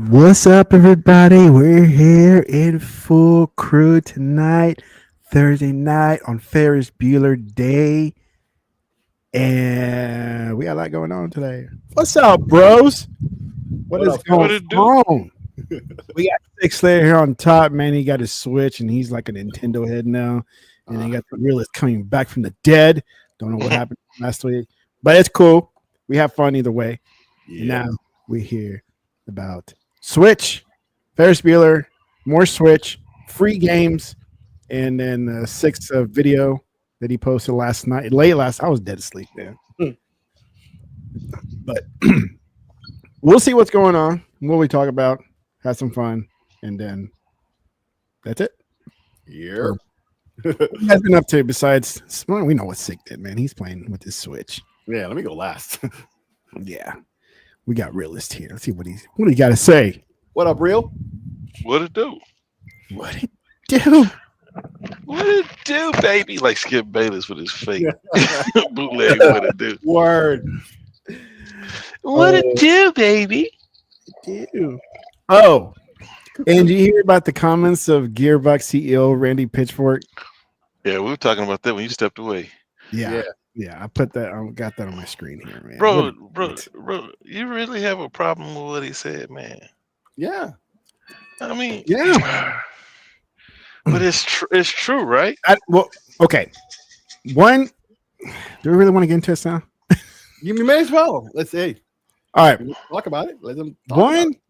What's up, everybody? We're here in full crew tonight, Thursday night on Ferris Bueller Day, and we got a lot going on today. What's up, bros? What What is up, going What fellas? it do? on? We got Six Slayer here on top, man. He got his Switch, and he's like a Nintendo head now. And then you got the realist coming back from the dead. Don't know what happened last week, but it's cool. We have fun either way. And now we hear about Switch, Ferris Bueller, more Switch, free games, and then six video that he posted last night. I was dead asleep, man. But we'll see what's going on. What we talk about, have some fun, and then that's it. Yeah. What you guys been up to besides? Well, we know what Sick did, man. He's playing with his Switch. Yeah, let me go last. Yeah, we got realist here. Let's see what he got to say. What up, real? What it do? What it do? What it do, baby? Like Skip Bayless with his fake bootleg. What it do? Word. What it do, baby? Do. Oh, and did you hear about the comments of Gearbox CEO Randy Pitchfork? Yeah, we were talking about that when you stepped away, Yeah. I put that. I got that on my screen here, man. bro. What- Bro, you really have a problem with what he said, man. Yeah. I mean, Yeah. but it's true, right? Well, okay. One. Do we really want to get into this now? You may as well. Let's see. All right. Let's talk about it. Let them talk about One. it.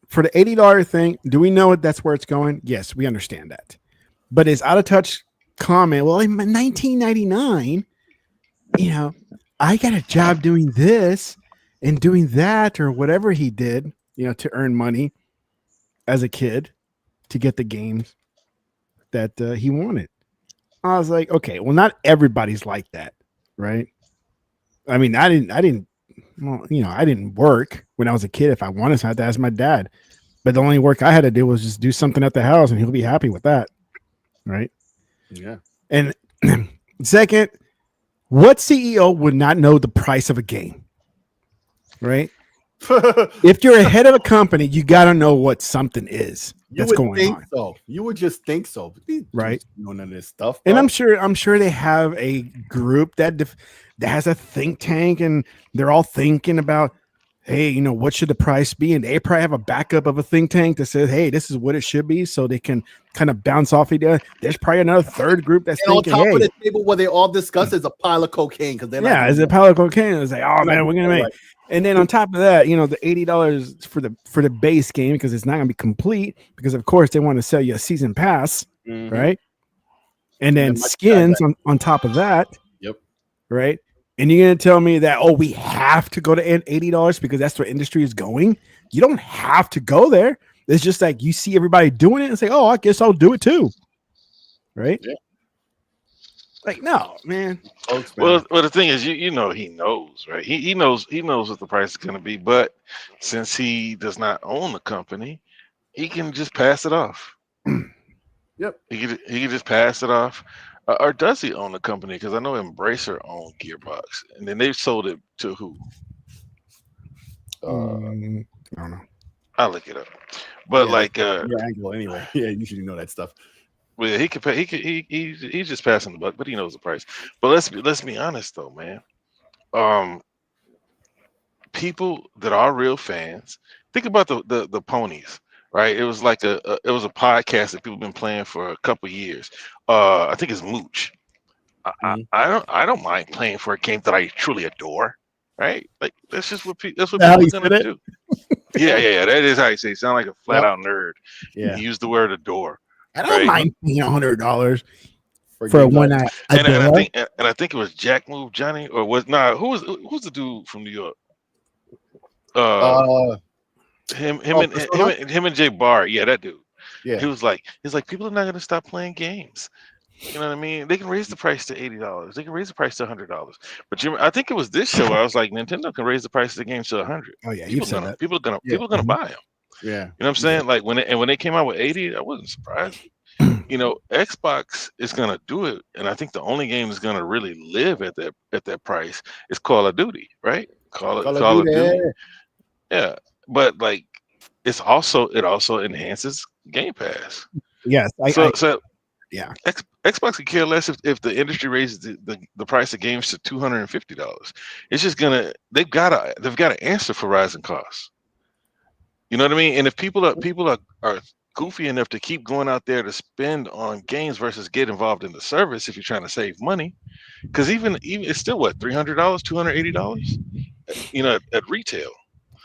For the $80 thing, do we know that's where it's going? Yes, we understand that. But his out of touch comment, well, in 1999, I got a job doing this and doing that or whatever he did, to earn money as a kid to get the games that he wanted. I was like, okay, well, not everybody's like that, right? I mean, I didn't work when I was a kid. If I wanted, so I had to ask my dad. But the only work I had to do was just do something at the house, and he'll be happy with that, right? Yeah. And second, what CEO would not know the price of a game, right? If you're ahead of a company, you got to know what something is that's going think on, so. You would just think so. But these right? dudes don't know none of this stuff. And bro. I'm sure they have a group that has a think tank, and they're all thinking about, hey, what should the price be? And they probably have a backup of a think tank that says, hey, this is what it should be, so they can kind of bounce off each other. There's probably another third group that's And on thinking, top hey, of the table where they all discuss is a pile of cocaine because they're yeah, not. is it pile of cocaine? It's like, oh man, we're gonna make. Right. And then on top of that, the $80 for the base game, because it's not gonna be complete, because of course they want to sell you a season pass, Mhm. right? And then then skins on top of that. Yep. Right. And you're gonna tell me that, oh, we have to go to $80 because that's where industry is going. You don't have to go there. It's just like you see everybody doing it and say, oh, I guess I'll do it too. Right? Yeah. Like, no, man. Folks, man. Well, the thing is, he knows, right? He knows what the price is going to be, but since he does not own the company, he can just pass it off. Yep. He can just pass it off, or does he own the company? Because I know Embracer owned Gearbox, and then they sold it to who? I don't know. I'll look it up. But Yeah, like, your angle anyway. Yeah, you should know that stuff. well, he could pay. He's just passing the buck, but he knows the price. But let's be honest though, man. People that are real fans, think about the ponies, right? It was like a podcast that people been playing for a couple years. I think it's Mooch. I don't mind playing for a game that I truly adore, right? Like that's just what that's what How people you are gonna said it? do. Yeah. That is how you say. It. Sound like a flat out nerd. Yeah. You use the word adore. I don't Right. mind paying $100 for a games one like- night. And I think it was Jack Move Johnny, or who's the dude from New York? Him and Jay Barr. Yeah, that dude. yeah. He's like people are not gonna stop playing games. You know what I mean? They can raise the price to $80. They can raise the price to $100. But I think it was this show where I was like, Nintendo can raise the price of the games to $100. Oh yeah, you said that. People are gonna Yeah. buy them. Yeah. You know what I'm saying? Like when they came out with 80, I wasn't surprised. Xbox is gonna do it, and I think the only game that's gonna really live at that price is Call of Duty, right? Call of Duty. yeah. Yeah, but like it also enhances Game Pass. Yes, So yeah. Xbox could care less if the industry raises the price of games to $250. It's just they've got to answer for rising costs. You know what I mean? And if people are goofy enough to keep going out there to spend on games versus get involved in the service, if you're trying to save money, because even it's still what, $300, $280, at retail.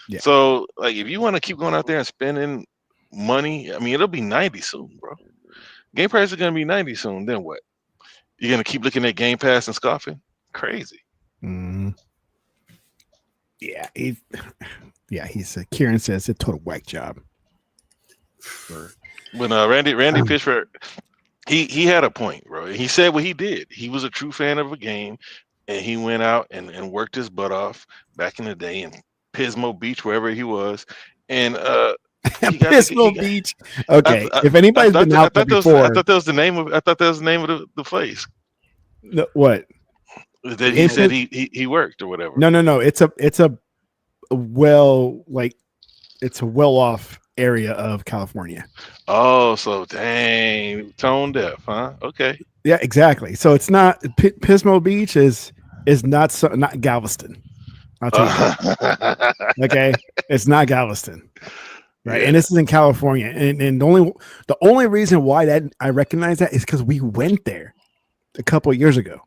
Yeah. So like if you want to keep going out there and spending money, I mean it'll be 90 soon, bro. Game Pass is gonna be 90 soon. Then what? You're gonna keep looking at Game Pass and scoffing? Crazy. Yeah, he's Kieran says a total whack job. When Randy Pitchford, he had a point, bro. He said what he did. He was a true fan of a game, and he went out and worked his butt off back in the day in Pismo Beach, wherever he was, and Pismo Beach. Okay, if anybody's been out there before, I thought that was the name of the place. No, what? That he said he worked or whatever. No. It's a well-off area of California. Oh, so dang, tone deaf, huh? Okay. Yeah, exactly. So it's not Pismo Beach is not not Galveston. I'll tell you that. Okay, it's not Galveston, right? Yeah. And this is in California, and the only reason why that I recognize that is because we went there a couple of years ago.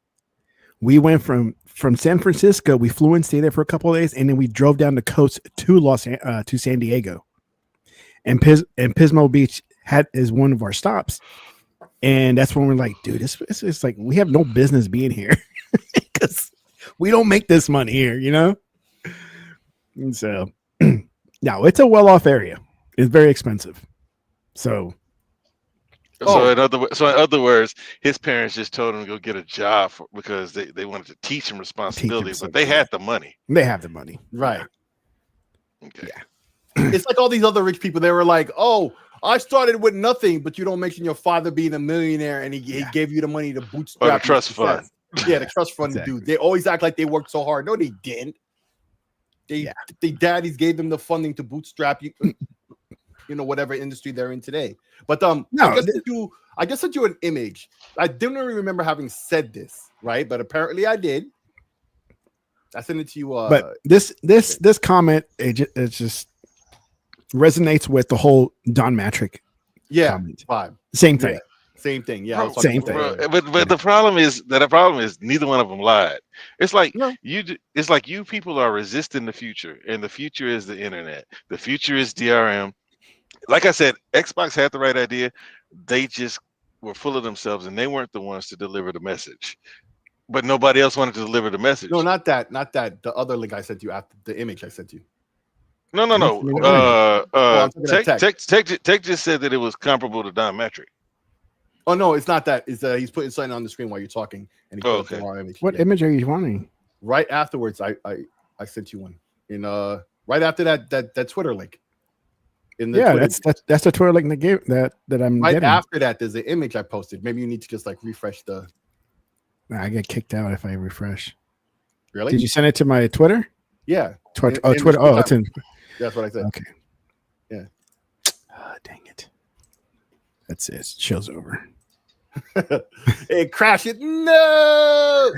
We went from San Francisco. We flew and stayed there for a couple of days, and then we drove down the coast to San Diego. And Pismo Beach is one of our stops, and that's when we're like, dude, it's like we have no business being here because we don't make this money here, you know. And so, no, it's a well-off area. It's very expensive. So in other words, his parents just told him to go get a job because they wanted to teach him responsibility, but they had the money. They have the money, right? Okay. Yeah. It's like all these other rich people. They were like, "Oh, I started with nothing," but you don't mention your father being a millionaire and he gave you the money to bootstrap. Or the trust fund. Yeah, the trust fund, exactly. Dude. They always act like they worked so hard. No, they didn't. They daddies gave them the funding to bootstrap you. Whatever industry they're in today. But no, I just sent you an image. I didn't really remember having said this, right? But apparently I did. I sent it to you. But this comment it just resonates with the whole Don Matrick. Yeah, vibe. Same thing. Yeah. Same thing. Yeah, same thing. But the problem is neither one of them lied. It's like It's like you people are resisting the future, and the future is the internet. The future is DRM. Like I said, Xbox had the right idea. They just were full of themselves, and they weren't the ones to deliver the message. But nobody else wanted to deliver the message. No, not that. The other link I sent you after the image I sent you. No. Tech just said that it was comparable to Don Matrick. Oh no, it's not that. It's he's putting something on the screen while you're talking, and he put the wrong image. What image are you wanting? Right afterwards, I sent you one. In right after that Twitter link. That's the Twitter link that I'm right getting. After that, there's an image I posted. Maybe you need to just like refresh the. I get kicked out if I refresh. Really? Did you send it to my Twitter? Yeah. Twitter. Twitter. Oh, it's in. That's what I said. Okay. Yeah. Dang it. That's it. Show's over. It crashed it. No.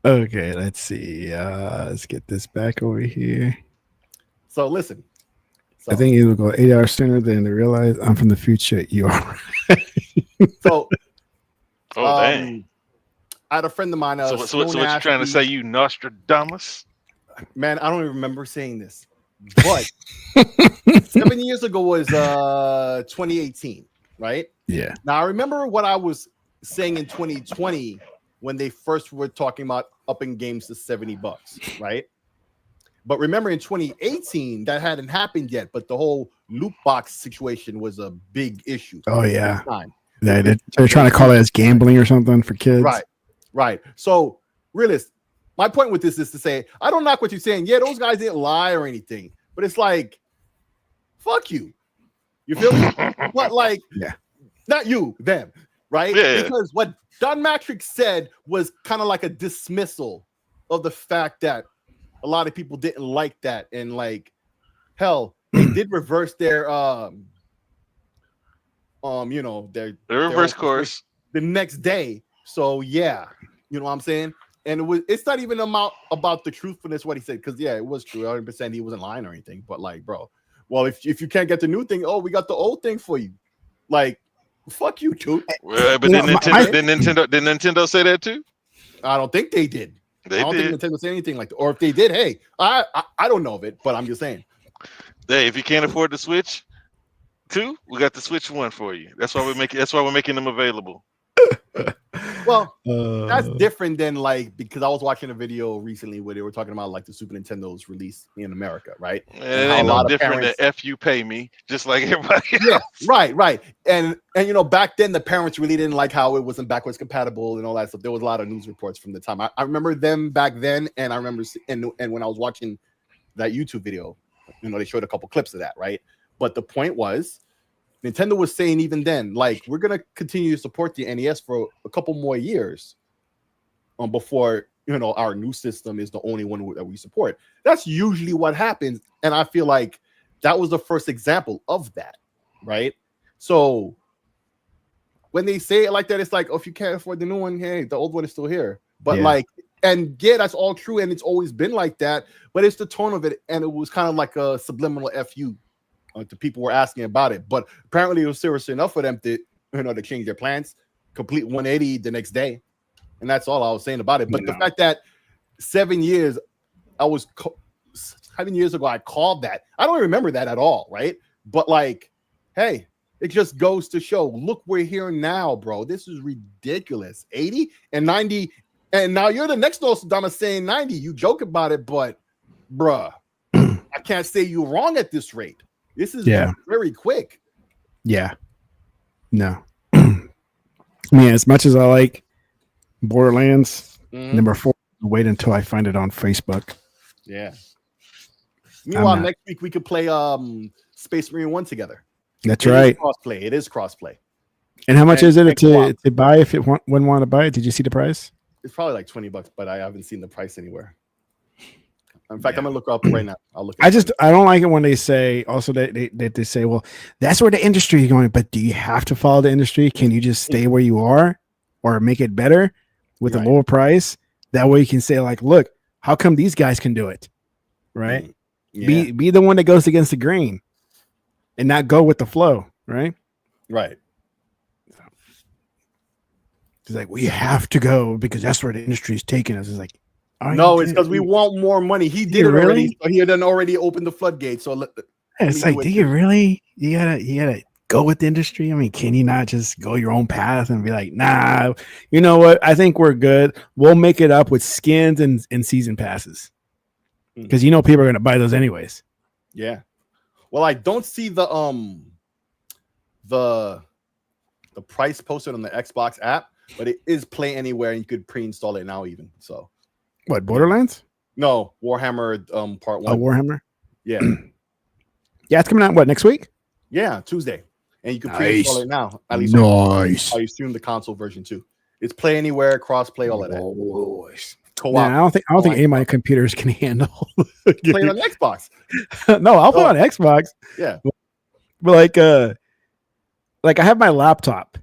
Okay, let's see. Let's get this back over here. So listen. I think it will go 8 hours sooner than they realize. I'm from the future. You are. So. Dang. I had a friend of mine. So what you're trying to say, you Nostradamus? Man, I don't even remember saying this. But 7 years ago was 2018, right? Yeah. Now I remember what I was saying in 2020 when they first were talking about upping games to $70, right? But remember in 2018 that hadn't happened yet, but the whole loot box situation was a big issue. Oh yeah. They're trying to call it as gambling or something for kids. Right. So realist, my point with this is to say, I don't knock what you're saying. Yeah, those guys didn't lie or anything, but it's like, fuck you. You feel me? But like, not you, them, right? Yeah. Because what Don Matrick said was kind of like a dismissal of the fact that a lot of people didn't like that. And like, hell, they did reverse their their reverse course the next day. So yeah, you know what I'm saying? And it's not even about the truthfulness what he said, because yeah, it was true 100%. He wasn't lying or anything, but like, bro, well, if you can't get the new thing, we got the old thing for you. Like, fuck you, dude. Well, but did Nintendo say that too? I don't think they did. I don't think Nintendo said anything like that. Or if they did, hey, I don't know of it, but I'm just saying. Hey, if you can't afford the Switch 2, we got the Switch 1 for you. That's why we're making them available. Well, that's different than like, because I was watching a video recently where they were talking about like the Super Nintendo's release in America, right? It ain't no different than F you pay me, just like everybody else. Yeah, right. And back then the parents really didn't like how it wasn't backwards compatible and all that stuff. There was a lot of news reports from the time. I remember them back then, and I remember and when I was watching that YouTube video, they showed a couple clips of that, right? But the point was, Nintendo was saying even then, like, we're gonna continue to support the NES for a couple more years, before our new system is the only one that we support. That's usually what happens, and I feel like that was the first example of that, right? So when they say it like that, it's like, oh, if you can't afford the new one, hey, the old one is still here. But that's all true, and it's always been like that. But it's the tone of it, and it was kind of like a subliminal FU. The people were asking about it, but apparently it was serious enough for them to to change their plans, complete 180 the next day, and that's all I was saying about it. But the fact that 7 years, 7 years ago I called that, I don't remember that at all, right? But like, hey, it just goes to show. Look, we're here now, bro. This is ridiculous. 80 and 90, and now you're the next Nostradamus saying 90. You joke about it, but bruh, I can't say you wrong at this rate. This is very quick. Yeah. No. Man, as much as I like Borderlands, number 4, wait until I find it on Facebook. Yeah. Meanwhile, next week we could play Space Marine 1 together. That's right. It is crossplay. And how much is it to buy if it wouldn't want to buy it? Did you see the price? It's probably like $20, but I haven't seen the price anywhere. In fact, I'm gonna look up right now. I don't like it when they say also that they say, well, that's where the industry is going. But do you have to follow the industry? Can you just stay where you are or make it better with a lower price? That way you can say, like, look, how come these guys can do it? Right? Yeah. Be the one that goes against the grain and not go with the flow, right? Right. It's like, we have to go because that's where the industry is taking us. It's like, no, it's because we want more money. He did it already. So he had done already opened the floodgate. So it's like, do you really? You gotta go with the industry. I mean, can you not just go your own path and be like, nah, you know what? I think we're good. We'll make it up with skins and season passes because people are gonna buy those anyways. Yeah. Well, I don't see the price posted on the Xbox app, but it is Play Anywhere, and you could pre-install it now even. So. What, Borderlands? No, Warhammer Part 1. Oh, Warhammer? Yeah. Yeah, it's coming out, what, next week? Yeah, Tuesday. And you can pre-install it now. At least I assume the console version too. It's Play Anywhere, cross-play, all of that. Co-op. Man, I don't think any of my computers can handle play it on Xbox. No, I'll play on Xbox. Yeah. But like I have my laptop.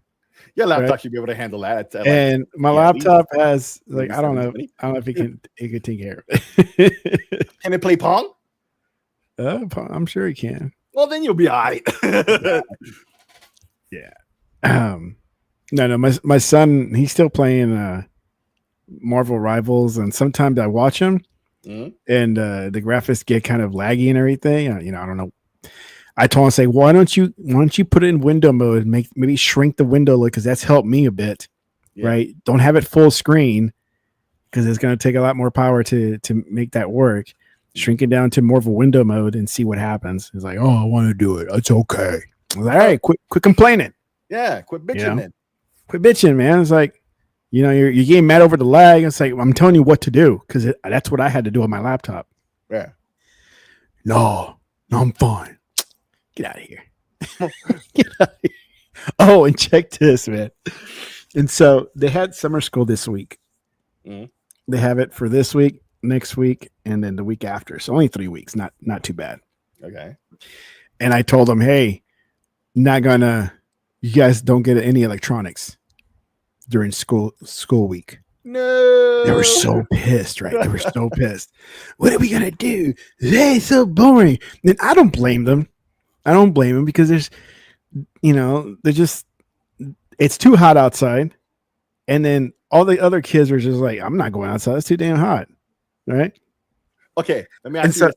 Your laptop should be able to handle that. And my laptop has I don't know if it can take care of it. Can it play Pong? I'm sure it can. Well, then you'll be all right. Yeah. No, my son, he's still playing Marvel Rivals, and sometimes I watch him and the graphics get kind of laggy and everything. I don't know. I told him, say, why don't you put it in window mode, maybe shrink the window because that's helped me a bit, right? Don't have it full screen because it's going to take a lot more power to make that work. Shrink it down to more of a window mode and see what happens. He's like, oh, I want to do it. It's okay. I was like, all right, quit complaining. Yeah, quit bitching then. Quit bitching, man. It's like, you're getting mad over the lag. It's like, I'm telling you what to do because that's what I had to do on my laptop. Yeah. No, I'm fine. Get out of here. Get out of here. Oh, and check this, man. And so they had summer school this week. They have it for this week, next week, and then the week after. So only 3 weeks, not too bad. Okay. And I told them, hey, you guys don't get any electronics during school week. No. They were so pissed, right? They were so pissed. What are we gonna do? It's so boring. And I don't blame them. Because there's, it's too hot outside. And then all the other kids were just like, I'm not going outside. It's too damn hot. Right? Okay. Let me ask you this.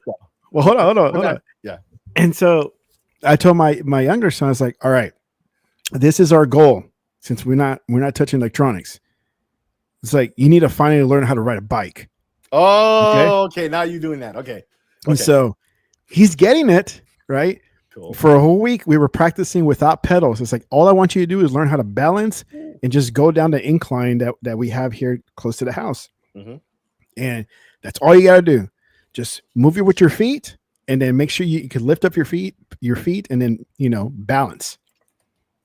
Well, hold on. Yeah. And so I told my younger son, I was like, all right, this is our goal. Since we're not touching electronics. It's like you need to finally learn how to ride a bike. Oh, okay. Now you're doing that. Okay. And so he's getting it, right? Cool. For a whole week, we were practicing without pedals. It's like all I want you to do is learn how to balance and just go down the incline that we have here close to the house. Mm-hmm. And that's all you got to do. Just move it with your feet and then make sure you can lift up your feet and then, balance.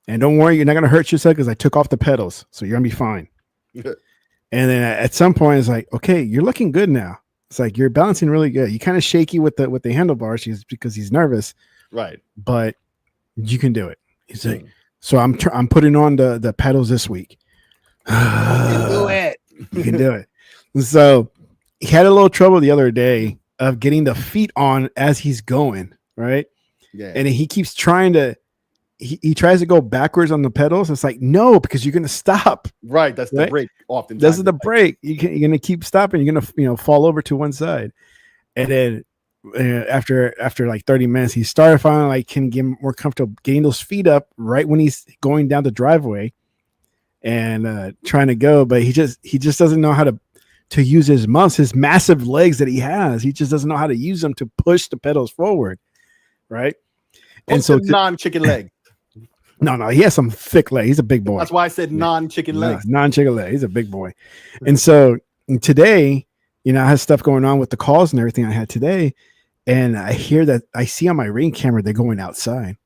And don't worry, you're not going to hurt yourself because I took off the pedals. So you're going to be fine. And then at some point, it's like, okay, you're looking good now. It's like you're balancing really good. You're kind of shaky with the handlebars because he's nervous, right? But you can do it. He's like, so I'm putting on the pedals this week. You can do it. You can do it. So he had a little trouble the other day of getting the feet on as he's going, right? Yeah. And he keeps trying to. He tries to go backwards on the pedals. It's like, no, because you're going to stop. Right. That's the break. Often. This is the break. You're going to keep stopping. You're going to, fall over to one side. And then after like 30 minutes, he started finally like can get more comfortable getting those feet up right when he's going down the driveway and trying to go. But he just doesn't know how to use his massive legs that he has. He just doesn't know how to use them to push the pedals forward. Right. And so non-chicken leg. No, he has some thick legs. He's a big boy. That's why I said non-chicken legs. Non-chicken leg. He's a big boy. And so today, I had stuff going on with the calls and everything I had today. And I hear that I see on my Ring camera, they're going outside.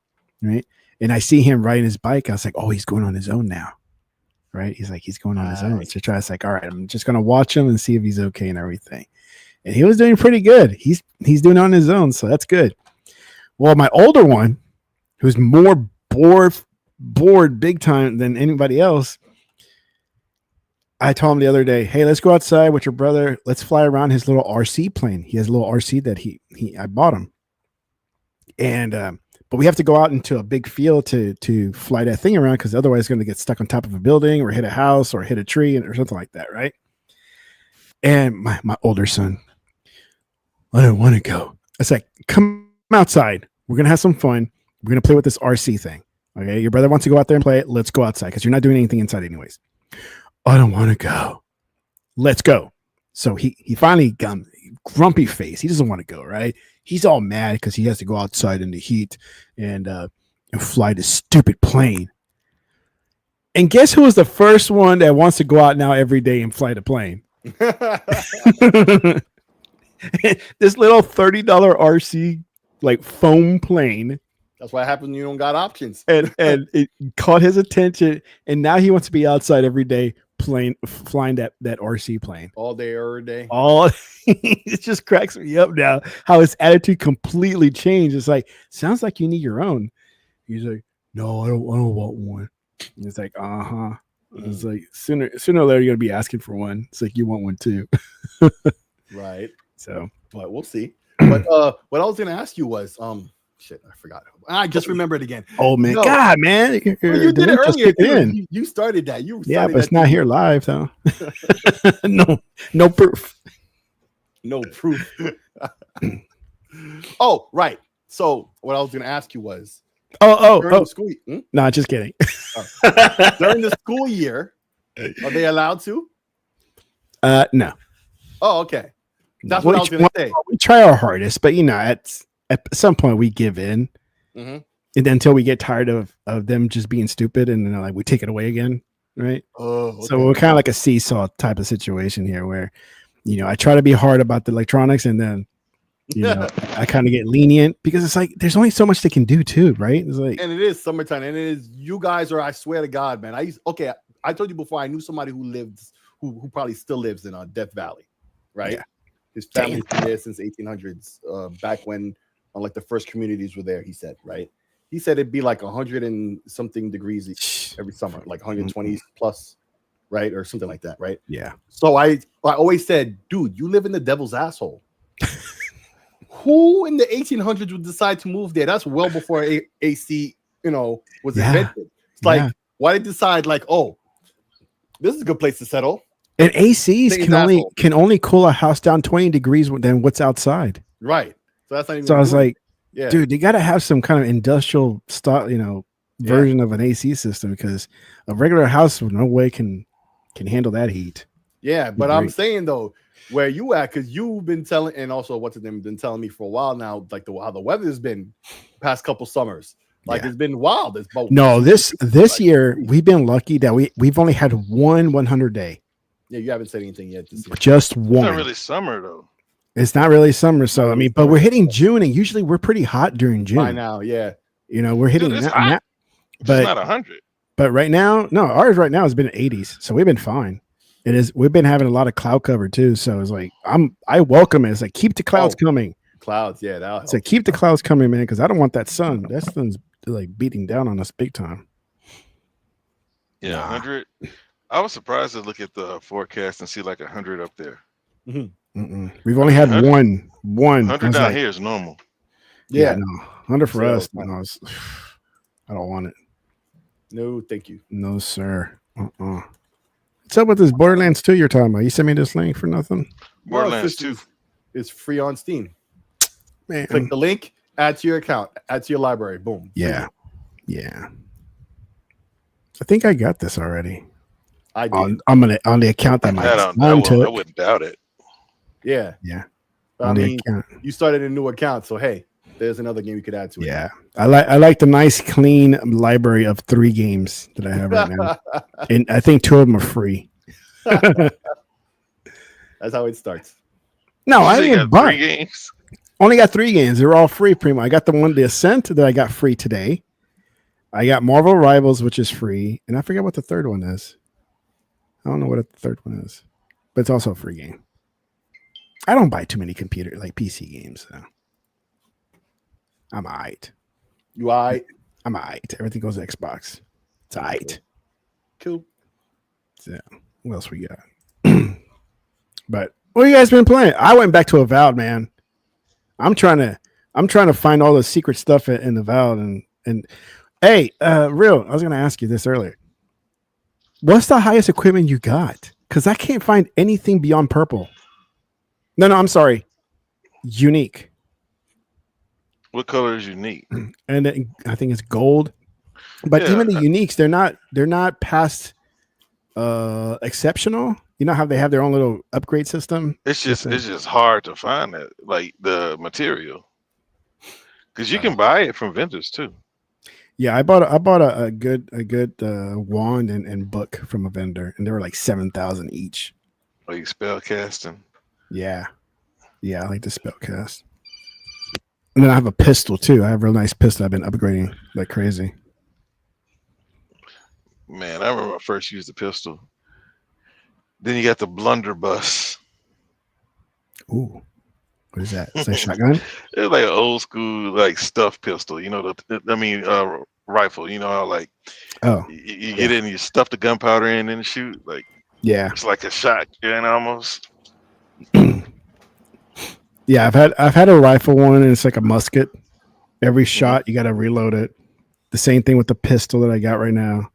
Right. And I see him riding his bike. I was like, oh, he's going on his own now. Right. He's going on his own. So I was like, all right, I'm just going to watch him and see if he's okay and everything. And he was doing pretty good. He's doing it on his own. So that's good. Well, my older one, who's more bored big time than anybody else, I told him the other day, hey, let's go outside with your brother. Let's fly around his little RC plane. He has a little RC that I bought him. And but we have to go out into a big field to fly that thing around because otherwise it's going to get stuck on top of a building or hit a house or hit a tree or something like that, right? And my older son, I don't want to go. I was like, come outside. We're going to have some fun. We're going to play with this RC thing. Okay. Your brother wants to go out there and play it. Let's go outside because you're not doing anything inside anyways. I don't want to go. Let's go. So he finally got grumpy face. He doesn't want to go, right? He's all mad because he has to go outside in the heat and fly this stupid plane. And guess who was the first one that wants to go out now every day and fly the plane? This little $30 RC like foam plane. That's what happens when you don't got options. And it caught his attention, and now he wants to be outside every day flying that RC plane all day, every day. It just cracks me up now how his attitude completely changed. It's like, sounds like you need your own. He's like, no, I don't want one. And it's like, It's like sooner or later you're gonna be asking for one. It's like you want one too. Right. So, but we'll see. But what I was gonna ask you was shit, I forgot. I just remembered again. Oh man, God, man, you did it earlier. You started that. But it's not here live though. No proof. No proof. Oh, right. So what I was going to ask you was, the school. No, just kidding. During the school year, are they allowed to? No. Oh, okay. That's what I was going to say. We try our hardest, but at some point we give in, and then until we get tired of them just being stupid, and then we take it away again, right? Oh, okay. So we're kind of like a seesaw type of situation here, where I try to be hard about the electronics, and then I kind of get lenient because it's like there's only so much they can do too, right? It's like, and it is summertime, and it is you guys are. I swear to God, man. I told you before. I knew somebody who probably still lives in Death Valley, right? Yeah. His family's been there since 1800s, back when on like the first communities were there. He said, right? He said it'd be like 100 and something degrees every summer, like 120 plus, right, or something like that, right? Yeah. So I always said, dude, you live in the devil's asshole. Who in the 1800s would decide to move there? That's well before AC, was invented. It's like, why did they decide like, oh, this is a good place to settle? And ACs can only cool a house down 20 degrees than what's outside. Right. So that's not even. So I was like, dude, they got to have some kind of industrial version of an AC system, because a regular house with no way can handle that heat. Yeah, but I'm saying though, where you at, because you've been telling, and also what's his name been telling me for a while now, like how the weather's been past couple summers. Like it's been wild. It's about this year we've been lucky that we've only had one 100 day. Yeah, you haven't said anything yet this year. Just one. It's not really summer though. It's not really summer, so I mean, but we're hitting June, and usually we're pretty hot during June. By now, yeah. We're hitting that, but it's not 100. But right now, no, ours right now has been 80s, so we've been fine. It is. We've been having a lot of cloud cover too, so it's like I welcome it. It's like keep the clouds coming. Clouds, yeah. It's like keep the clouds coming, man, because I don't want that sun. That sun's like beating down on us big time. Yeah, 100. I was surprised to look at the forecast and see like 100 up there. Mm-hmm. We've only had one. 100 down here is normal. Yeah, no, 100 for us. No, I don't want it. No, thank you. No, sir. What's up with this Borderlands 2 you're talking about? You sent me this link for nothing? Borderlands 2 is free on Steam. Man. Click the link, add to your account, add to your library. Boom. Yeah. I think I got this already. I did. On the account that my son took. I wouldn't doubt it. Yeah. I mean, you started a new account, so hey, there's another game you could add to it. Yeah. I like the nice clean library of 3 games that I have right now. And I think 2 of them are free. That's how it starts. No, I didn't buy 3 games. Only got 3 games. They're all free, pretty much. I got the Ascent that I got free today. I got Marvel Rivals, which is free, and I forget what the third one is. I don't know what the third one is, but it's also a free game. I don't buy too many PC games, so I'm alright. You alright? I'm alright. Everything goes to Xbox. It's alright. Cool. So, what else we got? But what have you guys been playing? I went back to Avowed, man. I'm trying to find all the secret stuff in the Avowed, and hey, real. I was gonna ask you this earlier. What's the highest equipment you got? Because I can't find anything beyond purple. No, I'm sorry. Unique. What color is unique? And I think it's gold. But even the uniques, they're not past exceptional. You know how they have their own little upgrade system? It's just hard to find that, like the material. Because you can buy it from vendors too. Yeah, I bought a good wand and book from a vendor, and they were like 7,000 each. Like spell casting. Yeah, I like the spell cast. And then I have a pistol too. I have a real nice pistol. I've been upgrading like crazy. Man, I remember I first used the pistol. Then you got the blunderbuss. Ooh, what is that? Is that a shotgun? It's like an old school like stuff pistol. You know, rifle. You know how like you get in, you stuff the gunpowder in and shoot. Like it's like a shotgun almost. Yeah, I've had a rifle one, and it's like a musket. Every shot you got to reload it. The same thing with the pistol that I got right now.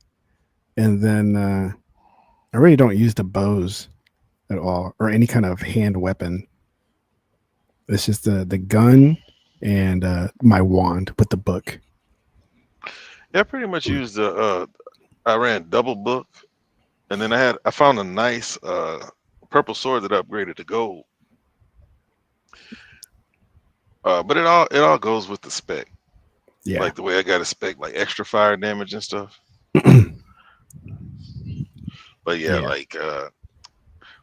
And then I really don't use the bows at all, or any kind of hand weapon. It's just the gun and my wand with the book. Yeah, I pretty much used I ran double book, and then I found a nice purple sword that I upgraded to gold. But it all goes with the spec. Yeah, like the way I got a spec, like extra fire damage and stuff. But like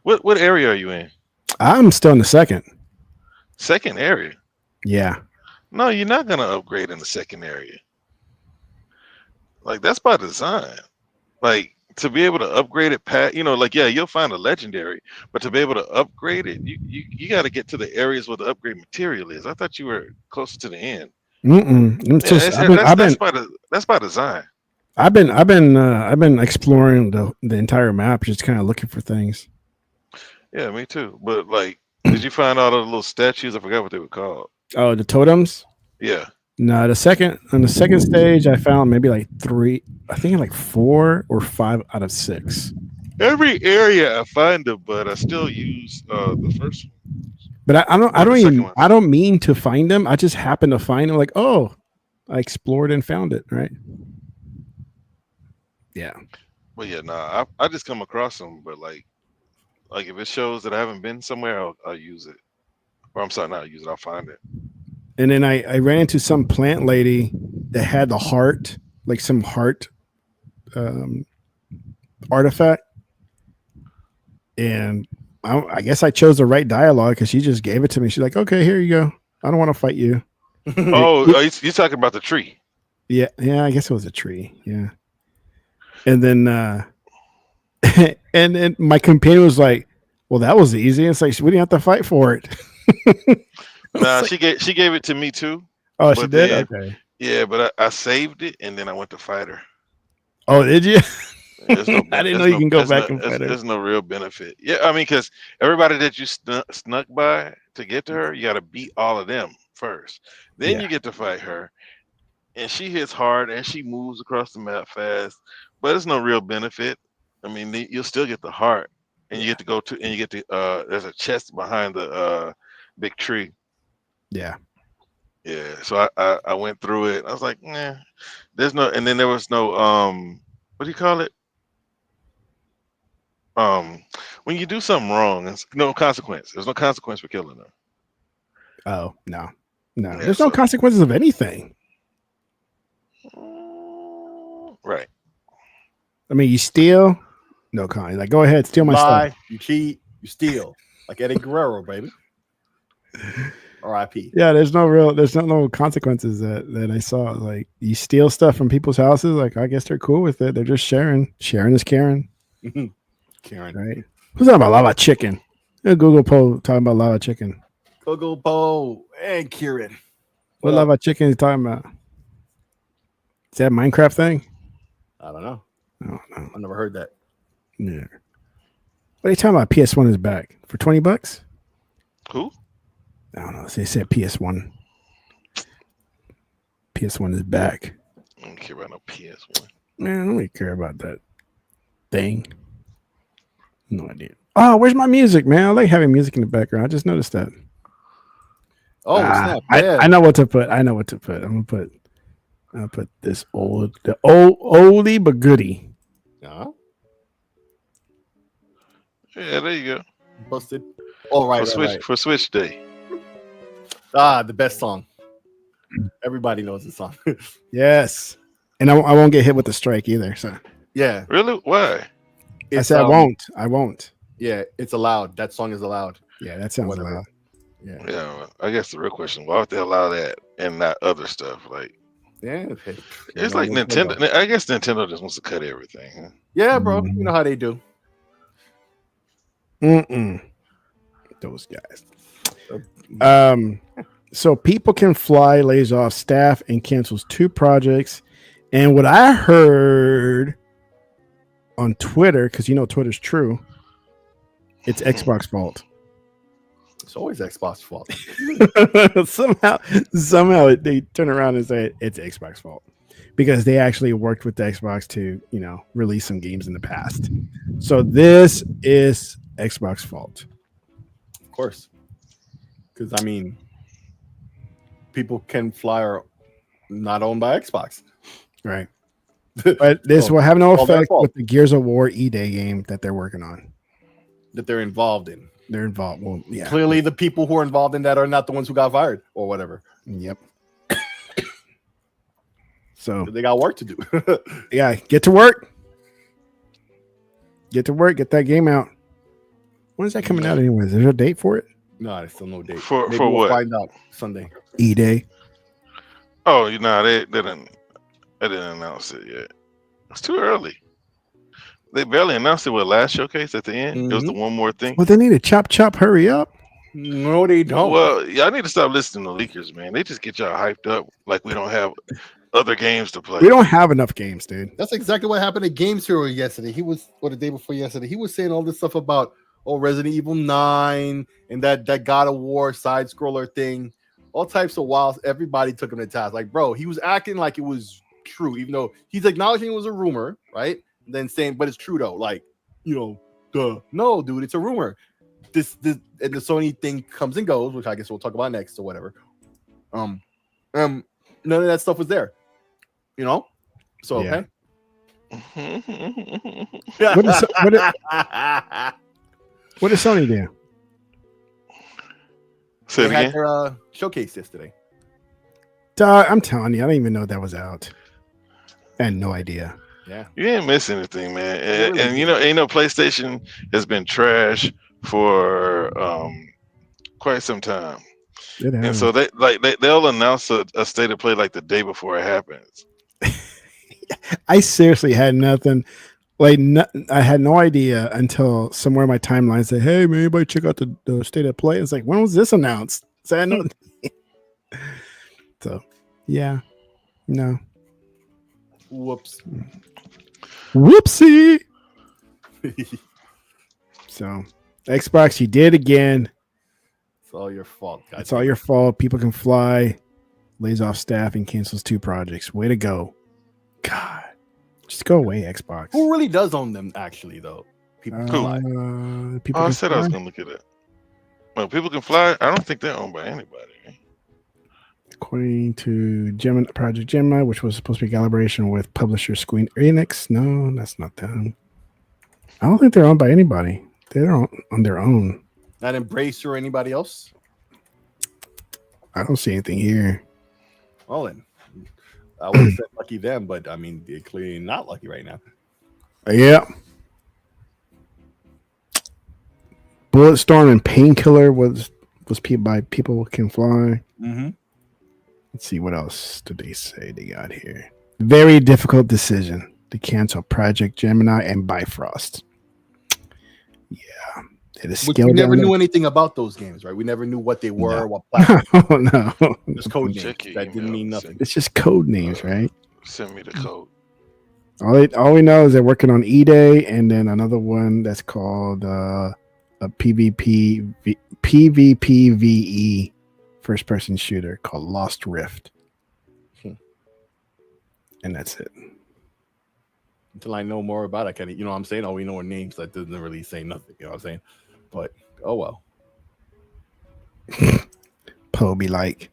what area are you in? I'm still in the second area. Yeah. No, you're not gonna upgrade in the second area. Like that's by design. Like to be able to upgrade it, like you'll find a legendary, but to be able to upgrade it, you got to get to the areas where the upgrade material is. I thought you were closer to the end. That's by design. I've been exploring the entire map, just kind of looking for things. Yeah, me too. But like, did you find all the little statues? I forgot what they were called. Oh, the totems. Yeah. No, on the second stage, I found maybe like 3. I think like 4 or 5 out of 6. Every area I find them, but I still use the first one. But I don't mean to find them. I just happen to find them. Like, oh, I explored and found it. Right. Yeah. Well, yeah, I just come across them, but like if it shows that I haven't been somewhere, I'll use it. Or I'm sorry, not use it. I'll find it. And then I ran into some plant lady that had the heart, like some heart artifact. And I guess I chose the right dialogue because she just gave it to me. She's like, okay, here you go. I don't want to fight you. Oh, you're talking about the tree. Yeah, I guess it was a tree. Yeah. And then and then my companion was like, well, that was easy. It's like, we didn't have to fight for it. Nah, she gave it to me too. Oh, she did? Okay. Yeah, but I saved it and then I went to fight her. Oh, did you? I didn't know you can go back and fight her. There's no real benefit. Yeah, I mean, because everybody that you snuck by to get to her, you got to beat all of them first. Then you get to fight her. And she hits hard and she moves across the map fast. But there's no real benefit. I mean, you'll still get the heart. And you get to go to, and you get to, there's a chest behind the big tree. Yeah. Yeah. So I went through it. I was like, nah, there's no, and then there was no, what do you call it? When you do something wrong, there's no consequence. There's no consequence for killing her. Oh, no. Yeah, there's no consequences of anything. Right. I mean, you steal, no con. Like, go ahead, steal my stuff. You cheat, you steal. Like Eddie Guerrero, baby. R.I.P. Yeah, there's no consequences that I saw. Like, you steal stuff from people's houses, like, I guess they're cool with it. They're just sharing. Sharing is caring. Karen. Right? Who's talking about lava chicken? Google Poe talking about lava chicken. Google Poe and Kieran. What lava chicken is he talking about? Is that a Minecraft thing? I don't know. No. I never heard that. Yeah. What are you talking about? PS1 is back for $20? Who? I don't know. They said PS1. PS1 is back. I don't care about no PS1. Man, I don't really care about that thing. No idea. Oh, where's my music, man? I like having music in the background. I just noticed that. Oh, snap. Yeah. I know what to put. I'm gonna put this oldie but goodie. Yeah, there you go. Busted. All right. For Switch Day. The best song. Everybody knows the song. Yes. And I won't get hit with the strike either. So yeah. Really? Why? I said I won't. Yeah, it's allowed. That song is allowed. Yeah, that sounds allowed. Yeah. Yeah. I guess the real question: why would they allow that and not other stuff? Like, yeah, it's like Nintendo. I guess Nintendo just wants to cut everything. Huh? Yeah, bro. You know how they do. Those guys. So People Can Fly lays off staff and cancels 2 projects. And what I heard on Twitter, because you know Twitter's true, it's Xbox fault. It's always Xbox fault. somehow they turn around and say it's Xbox fault because they actually worked with the Xbox to, release some games in the past. So this is Xbox fault. Of course. Because, I mean, People Can Fly are not owned by Xbox. Right. But this will have no effect with the Gears of War E-Day game that they're working on. That they're involved in. They're involved. Well, yeah. Clearly, the people who are involved in that are not the ones who got fired or whatever. Yep. So they got work to do. Yeah, get to work. Get that game out. When is that coming out anyway? Is there a date for it? No, there's still no date. For we'll what? Find out Sunday. E-Day. Oh, they didn't announce it yet. It's too early. They barely announced it with last showcase at the end. It was the Mm-hmm. one more thing. Well, they need to chop, hurry up. No, they don't. Well, y'all need to stop listening to leakers, man. They just get y'all hyped up like we don't have other games to play. We don't have enough games, dude. That's exactly what happened at Games Hero yesterday. He was, or the day before yesterday, he was saying all this stuff about Resident Evil 9 and that God of War side scroller thing, all types of wild. Everybody took him to task. Like, bro, he was acting like it was true, even though he's acknowledging it was a rumor, right? And then saying, but it's true though. Like, no, dude, it's a rumor. This and the Sony thing comes and goes, which I guess we'll talk about next or whatever. None of that stuff was there, So Yeah. okay. What did Sony do? Say it They had again. their showcase yesterday. I'm telling you, I didn't even know that was out. I had no idea. Yeah. You didn't miss anything, man. Really And PlayStation has been trash for quite some time. And so they'll announce a state of play like the day before it happens. I seriously had nothing. I had no idea until somewhere in my timeline said, "Hey, man, anybody check out the state of play?" It's like, when was this announced? So I know. So, yeah, no, Whoops. whoopsie. So, Xbox, you did again. It's all your fault, guys. It's all your fault. People Can Fly lays off staff and cancels 2 projects. Way to go. God, just go away, Xbox. Who really does own them, actually, though? People Can Fly. People I Can said I was Fly? gonna look at that. Well, People Can Fly. I don't think they're owned by anybody. According to Project Gemini, which was supposed to be a collaboration with publisher Square Enix. No, that's not them. I don't think they're owned by anybody. They're on their own. Not Embrace or anybody else? I don't see anything here. Well, then. I would have said lucky them, but I mean, they're clearly not lucky right now. Yeah. Bulletstorm and Painkiller was by People Can Fly. Mm-hmm. Let's see, what else did they say they got here? Very difficult decision to cancel Project Gemini and Bifrost. Yeah. Which we never knew anything about those games, right? We never knew what they were, what platform. No. Just code names. Check your That didn't email. mean nothing. It's just code names, right? Send me the code. All we know is they're working on E-Day and then another one that's called a PvPVE first person shooter called Lost Rift. And that's it. Until I know more about it, you know what I'm saying? All we know are names that doesn't really say nothing. You know what I'm saying? But oh well. Poe be like,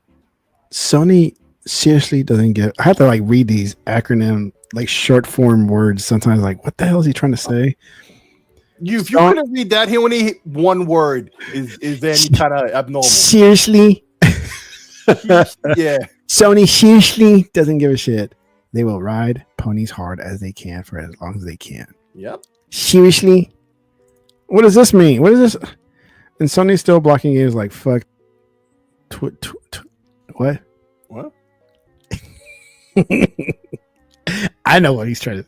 Sony seriously doesn't get. I have to read these acronym short form words sometimes. What the hell is he trying to say? If you couldn't read that, he only one word is any kind of abnormal. Seriously, Yeah. Sony seriously doesn't give a shit. They will ride ponies hard as they can for as long as they can. Yep. Seriously, what does this mean? What is this? And Sony's still blocking games like fuck. What? What? I know what he's trying to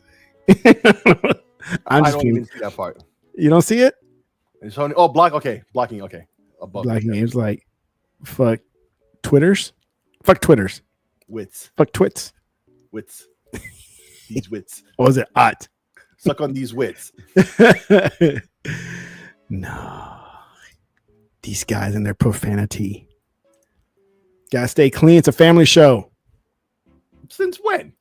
say. I don't even see that part. You don't see it? It's only, block. Okay, blocking. Okay, above Blocking games like fuck Twitters, fuck Twitters, wits, fuck twits. These wits. What was it? Ot. Suck on these wits. No, these guys and their profanity. Gotta stay clean. It's a family show. Since when?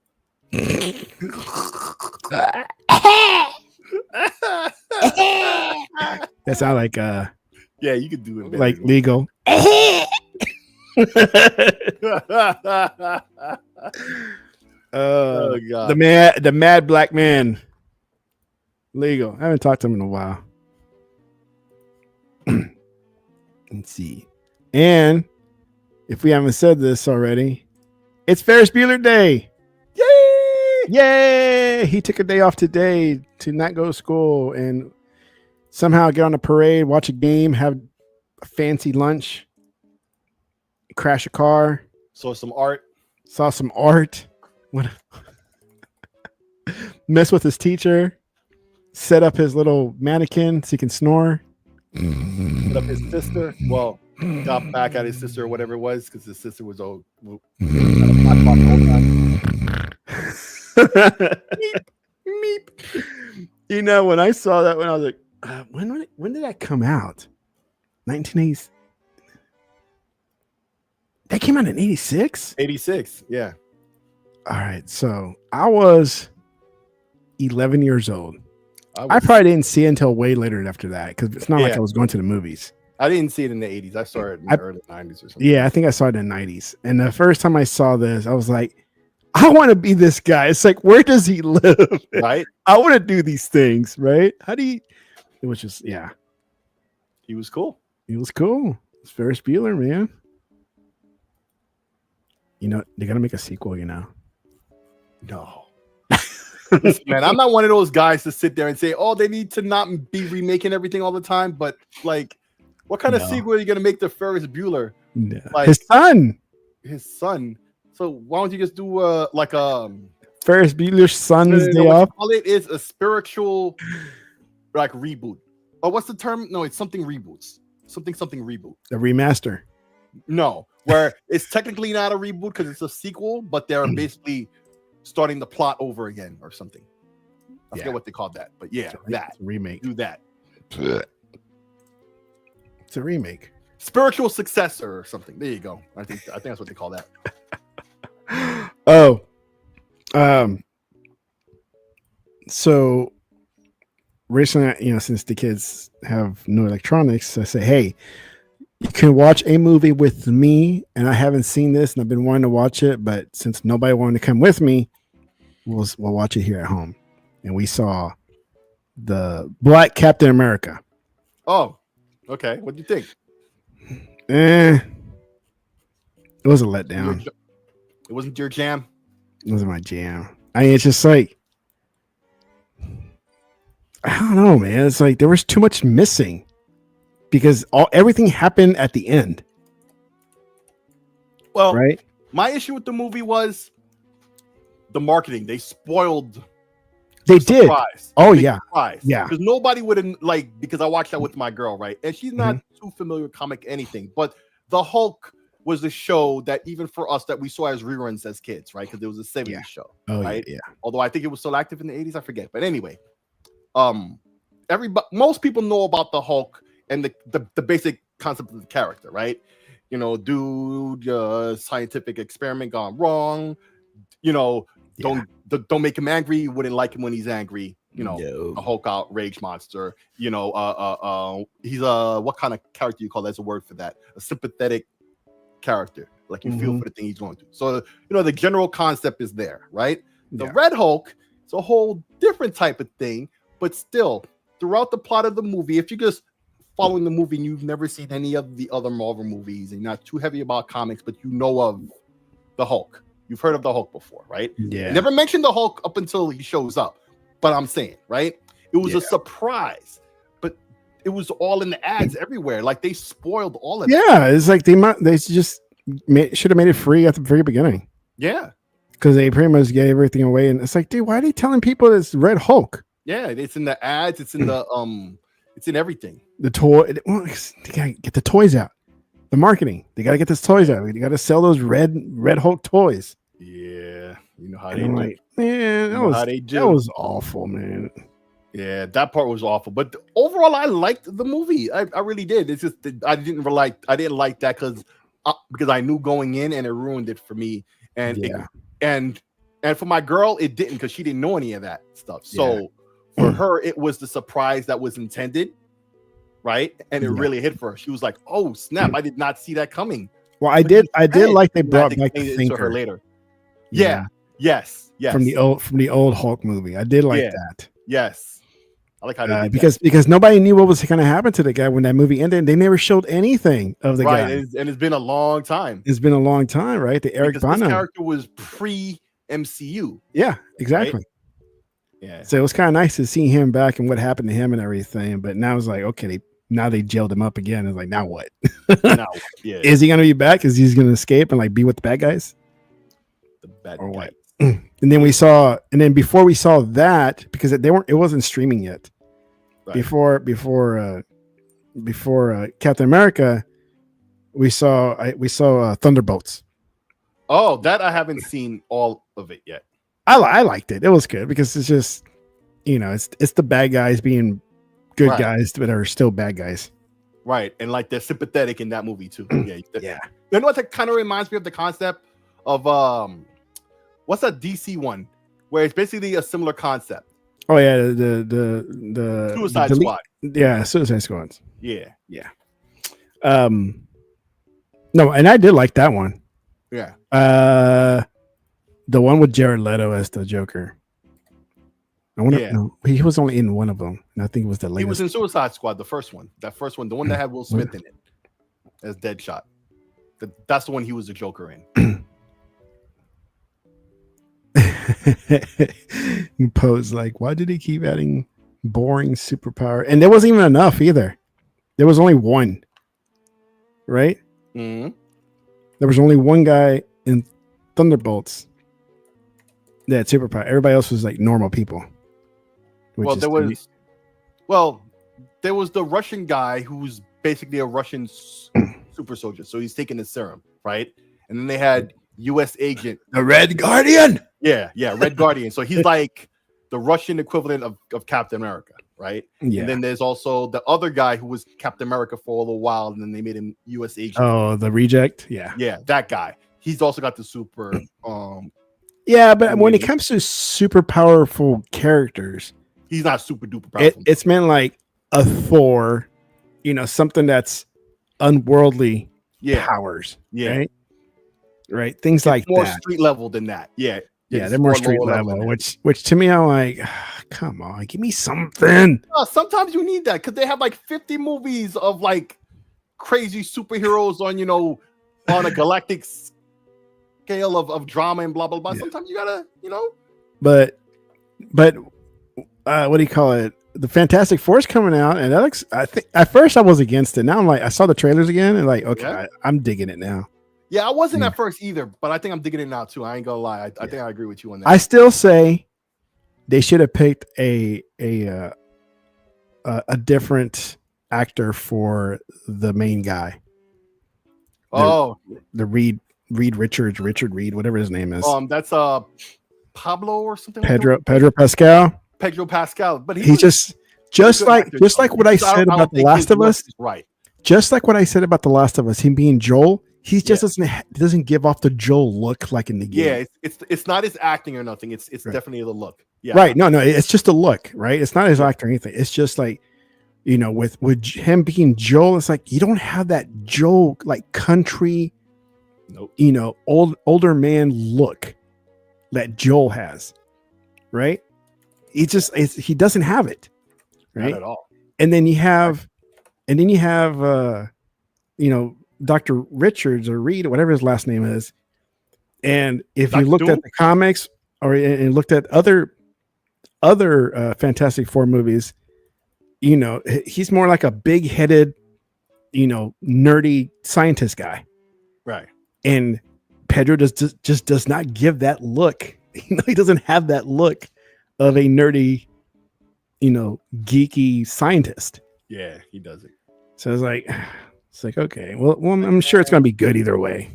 That sound like yeah, you could do it. like legal. Oh god, the mad black man. Legal. I haven't talked to him in a while. Let's see. And if we haven't said this already, it's Ferris Bueller Day. yay! Yay! He took a day off today to not go to school and somehow get on a parade, watch a game, have a fancy lunch, crash a car, Saw some art. saw some art, mess with his teacher, set up his little mannequin so he can snore. Set up his sister. Well, got back at his sister or whatever it was because his sister was old. Meep. You know, when I saw that, when I was like, when did that come out? 1980s. That came out in 86? 86, yeah. All right, so I was 11 years old. I probably didn't see it until way later after that because it's not like I was going to the movies. I didn't see it in the 80s. I saw it in the early 90s or something. Yeah, I think I saw it in the 90s. And the first time I saw this, I was like, I want to be this guy. It's like, where does he live? Right? I want to do these things, right? How do you? It was just, yeah. He was cool. He was cool. It's Ferris Bueller, man. You know, they got to make a sequel, you know? No. Listen, man, I'm not one of those guys to sit there and say, oh, they need to not be remaking everything all the time. But, like, what kind of sequel are you going to make to Ferris Bueller? No. Like, his son. His son. So why don't you just do Ferris Bueller's Son's Day Off? All it is a spiritual like reboot. Oh, what's the term? No, it's something reboots. Something reboot. A remaster. No, where it's technically not a reboot because it's a sequel, but they're basically starting the plot over again or something. I forget what they called that, but yeah, that remake. Do that. It's a remake. Spiritual successor or something. There you go. I think that's what they call that. Oh, so recently, you know, since the kids have no electronics, I say, hey, you can watch a movie with me, and I haven't seen this, and I've been wanting to watch it, but since nobody wanted to come with me, we'll watch it here at home. And we saw the Black Captain America. Oh, okay. What do you think? It was a letdown. It wasn't your jam. It wasn't my jam. I mean, it's just like, I don't know, man. It's like there was too much missing because everything happened at the end. Well, right. My issue with the movie was the marketing. They spoiled. They did. Oh yeah, yeah. Because nobody would have because I watched that with my girl, right? And she's not too familiar with comic anything, but the Hulk was the show that even for us that we saw as reruns as kids, right? Because it was a 70s show, right? Yeah. Although I think it was still active in the 80s, I forget. But anyway, most people know about the Hulk and the basic concept of the character, right? You know, dude, scientific experiment gone wrong. You know, don't make him angry. You wouldn't like him when he's angry. You know, a Hulk outrage monster. You know, he's what kind of character you call that's a word for that? A sympathetic character, like you feel for the thing he's going through. So you know the general concept is there, right? The Red Hulk is a whole different type of thing, but still throughout the plot of the movie, if you're just following the movie and you've never seen any of the other Marvel movies and you're not too heavy about comics, but you know of the Hulk, you've heard of the Hulk before, right? Yeah. Never mentioned the Hulk up until he shows up, but I'm saying, right? It was a surprise. It was all in the ads everywhere. Like they spoiled all of it. Yeah, it's like they just should have made it free at the very beginning. Yeah, because they pretty much gave everything away, and it's like, dude, why are they telling people it's Red Hulk? Yeah, it's in the ads. It's in the it's in everything. The toy. Well, they gotta get the toys out. The marketing. They gotta get those toys out. They gotta sell those red Hulk toys. Yeah, you know how they do. Man, that was awful, man. Yeah, that part was awful. But overall, I liked the movie. I really did. It's just that I didn't like that because I knew going in and it ruined it for me. And and for my girl, it didn't because she didn't know any of that stuff. So for her, it was the surprise that was intended, right? And it really hit for her. She was like, "Oh snap! I did not see that coming." Well, I did like they brought back the Thinker her later. Yeah. Yes. From the old Hulk movie. I did like that. Yes. I like how they did because nobody knew what was going to happen to the guy when that movie ended. They never showed anything of the guy. And it's been a long time. It's been a long time, right? The Eric Bana character was pre-MCU. Yeah, exactly. Right? Yeah. So it was kind of nice to see him back and what happened to him and everything. But now it's like, okay, now they jailed him up again. It's like, now what? Is he going to be back? Is he going to escape and like be with the bad guys? The bad or guys. what? And then we saw, and then before we saw that, because it wasn't streaming yet. Right. Before Captain America, we saw Thunderbolts. Oh, that I haven't seen all of it yet. I liked it. It was good because it's just, it's the bad guys being good guys, but are still bad guys. Right. And like they're sympathetic in that movie too. Yeah. You know what that kind of reminds me of the concept of what's that DC one where it's basically a similar concept. Oh yeah, the Suicide Squad. Yeah, Suicide Squads. Yeah. No, and I did like that one. Yeah. The one with Jared Leto as the Joker. No, he was only in one of them, and I think it was the latest. He was in Suicide Squad, the first one. That first one, the one that had Will Smith in it as Deadshot. That's the one he was the Joker in. He posed like, why did he keep adding boring superpower? And there wasn't even enough either. There was only one, right? Mm-hmm. There was only one guy in Thunderbolts that had superpower. Everybody else was like normal people. Well, there was the Russian guy who's basically a Russian super soldier. So he's taking the serum, right? And then they had U.S. agent, the Red Guardian. Yeah, Red Guardian. So he's like the Russian equivalent of Captain America, right? Yeah. And then there's also the other guy who was Captain America for a little while, and then they made him U.S. agent. Oh, the reject. Yeah, that guy. He's also got the super. Yeah, but when it comes to super powerful characters, he's not super duper powerful. It's meant like a Thor, something that's unworldly powers. Yeah. Right. Things like more that. Street level than that. Yeah, they're more street level. Which to me, I'm like, come on, give me something. Sometimes you need that because they have like 50 movies of like crazy superheroes on a galactic scale of drama and blah blah blah. Yeah. Sometimes you gotta, But what do you call it? The Fantastic Four's coming out, and that looks. I think at first I was against it. Now I'm like, I saw the trailers again, and like, okay, I'm digging it now. Yeah, I wasn't at first either, but I think I'm digging it now too. I ain't gonna lie. I think I agree with you on that. I still say they should have picked a different actor for the main guy. The Reed Richards, Richard Reed, whatever his name is. That's Pablo or something. Pedro Pascal. Pedro Pascal, but he just like what I said about The Last of Us. Right. Just like what I said about The Last of Us, him being Joel. He just doesn't give off the Joel look like in the game. Yeah, it's not his acting or nothing. It's definitely the look. Yeah. Right. No, it's just a look, right? It's not his acting or anything. It's just like, with him being Joel, it's like you don't have that Joel like country, older man look that Joel has, right? He doesn't have it, right? Not at all. And then you have Dr. Richards or Reed, whatever his last name is. And if you looked at the comics and looked at other Fantastic Four movies, he's more like a big-headed, nerdy scientist guy. Right. And Pedro just does not give that look. He doesn't have that look of a nerdy, geeky scientist. Yeah, he doesn't. So it's like, okay, well, I'm sure it's going to be good either way.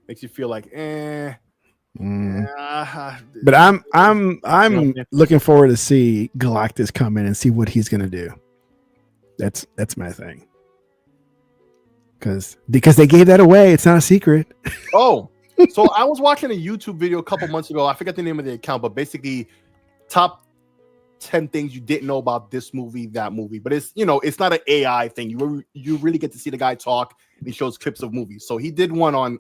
Makes you feel like, But I'm looking forward to see Galactus come in and see what he's going to do. That's my thing. Because they gave that away. It's not a secret. Oh, so I was watching a YouTube video a couple months ago. I forget the name of the account, but basically top 10 things you didn't know about this movie, that movie. But it's it's not an AI thing. You really get to see the guy talk, and he shows clips of movies. So he did one on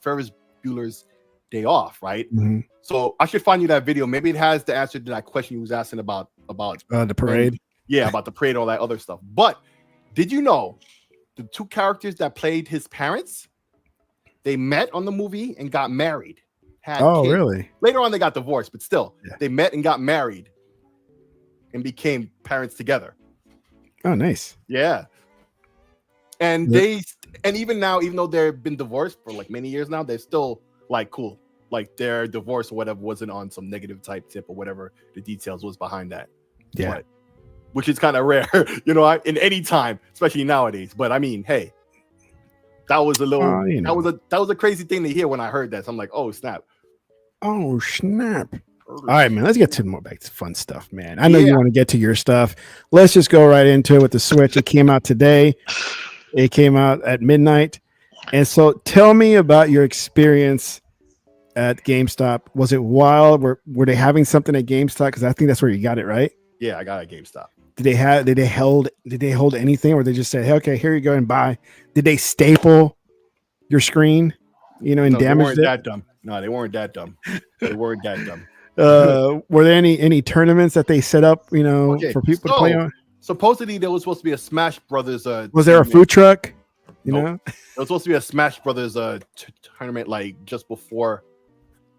Ferris Bueller's Day Off, right? Mm-hmm. So I should find you that video. Maybe it has the answer to that question you was asking about the parade. About the parade, all that other stuff. But did you know the two characters that played his parents, they met on the movie and got married? Had kids. Really? Later on, they got divorced, but still, they met and got married and became parents together. Oh, nice. Yeah. And even now, even though they've been divorced for like many years now, they're still like cool. like their divorce or whatever wasn't on some negative type tip or whatever the details was behind that. Yeah. But, which is kind of rare, in any time, especially nowadays. But I mean, hey, that was a little, that was a crazy thing to hear when I heard that. So I'm like, oh snap. Oh snap. All right, man. Let's get to more back to fun stuff, man. I know you want to get to your stuff. Let's just go right into it with the Switch. It came out today. It came out at midnight. And so tell me about your experience at GameStop. Was it wild? Were they having something at GameStop? Because I think that's where you got it, right? Yeah, I got it at GameStop. Did they hold anything, or they just say, hey, okay, here you go and buy? Did they staple your screen, and damage it? That dumb. No, they weren't that dumb. They weren't that dumb. Were there any tournaments that they set up, for people to play on? Supposedly there was supposed to be a Smash Brothers. Was there a food truck? There was supposed to be a Smash Brothers tournament like just before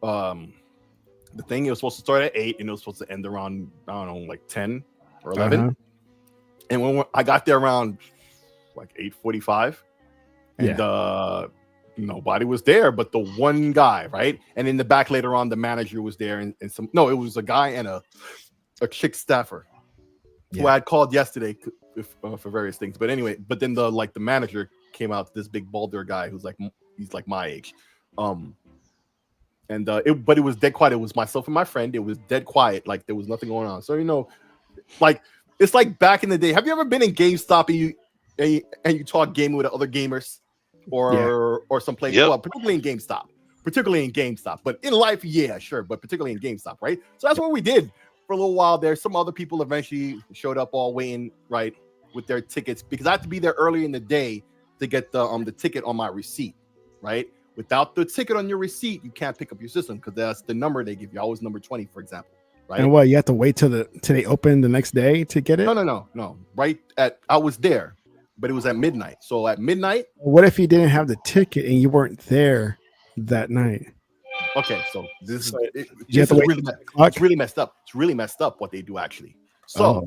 the thing. It was supposed to start at 8 and it was supposed to end around, I don't know, like 10 or 11. And when I got there around like 8:45, and nobody was there but the one guy, right? And in the back later on, the manager was there, and it was a guy and a chick staffer who I had called yesterday for various things. But anyway, then the manager came out, this big balder guy who's he's like my age, but it was dead quiet. It was myself and my friend. It was dead quiet, like there was nothing going on. So it's like back in the day. Have you ever been in GameStop and you talk gaming with other gamers? Or someplace, well, particularly in GameStop, but in life, yeah, sure, but particularly in GameStop, right? So that's what we did for a little while there. Some other people eventually showed up all waiting, right, with their tickets, because I had to be there early in the day to get the ticket on my receipt, right? Without the ticket on your receipt, you can't pick up your system because that's the number they give you. Always number 20, for example, right? And what, you have to wait till they open the next day to get it? No. I was there. But it was at midnight. So at midnight. What if you didn't have the ticket and you weren't there that night? Okay, so it's really messed up. It's really messed up what they do actually. So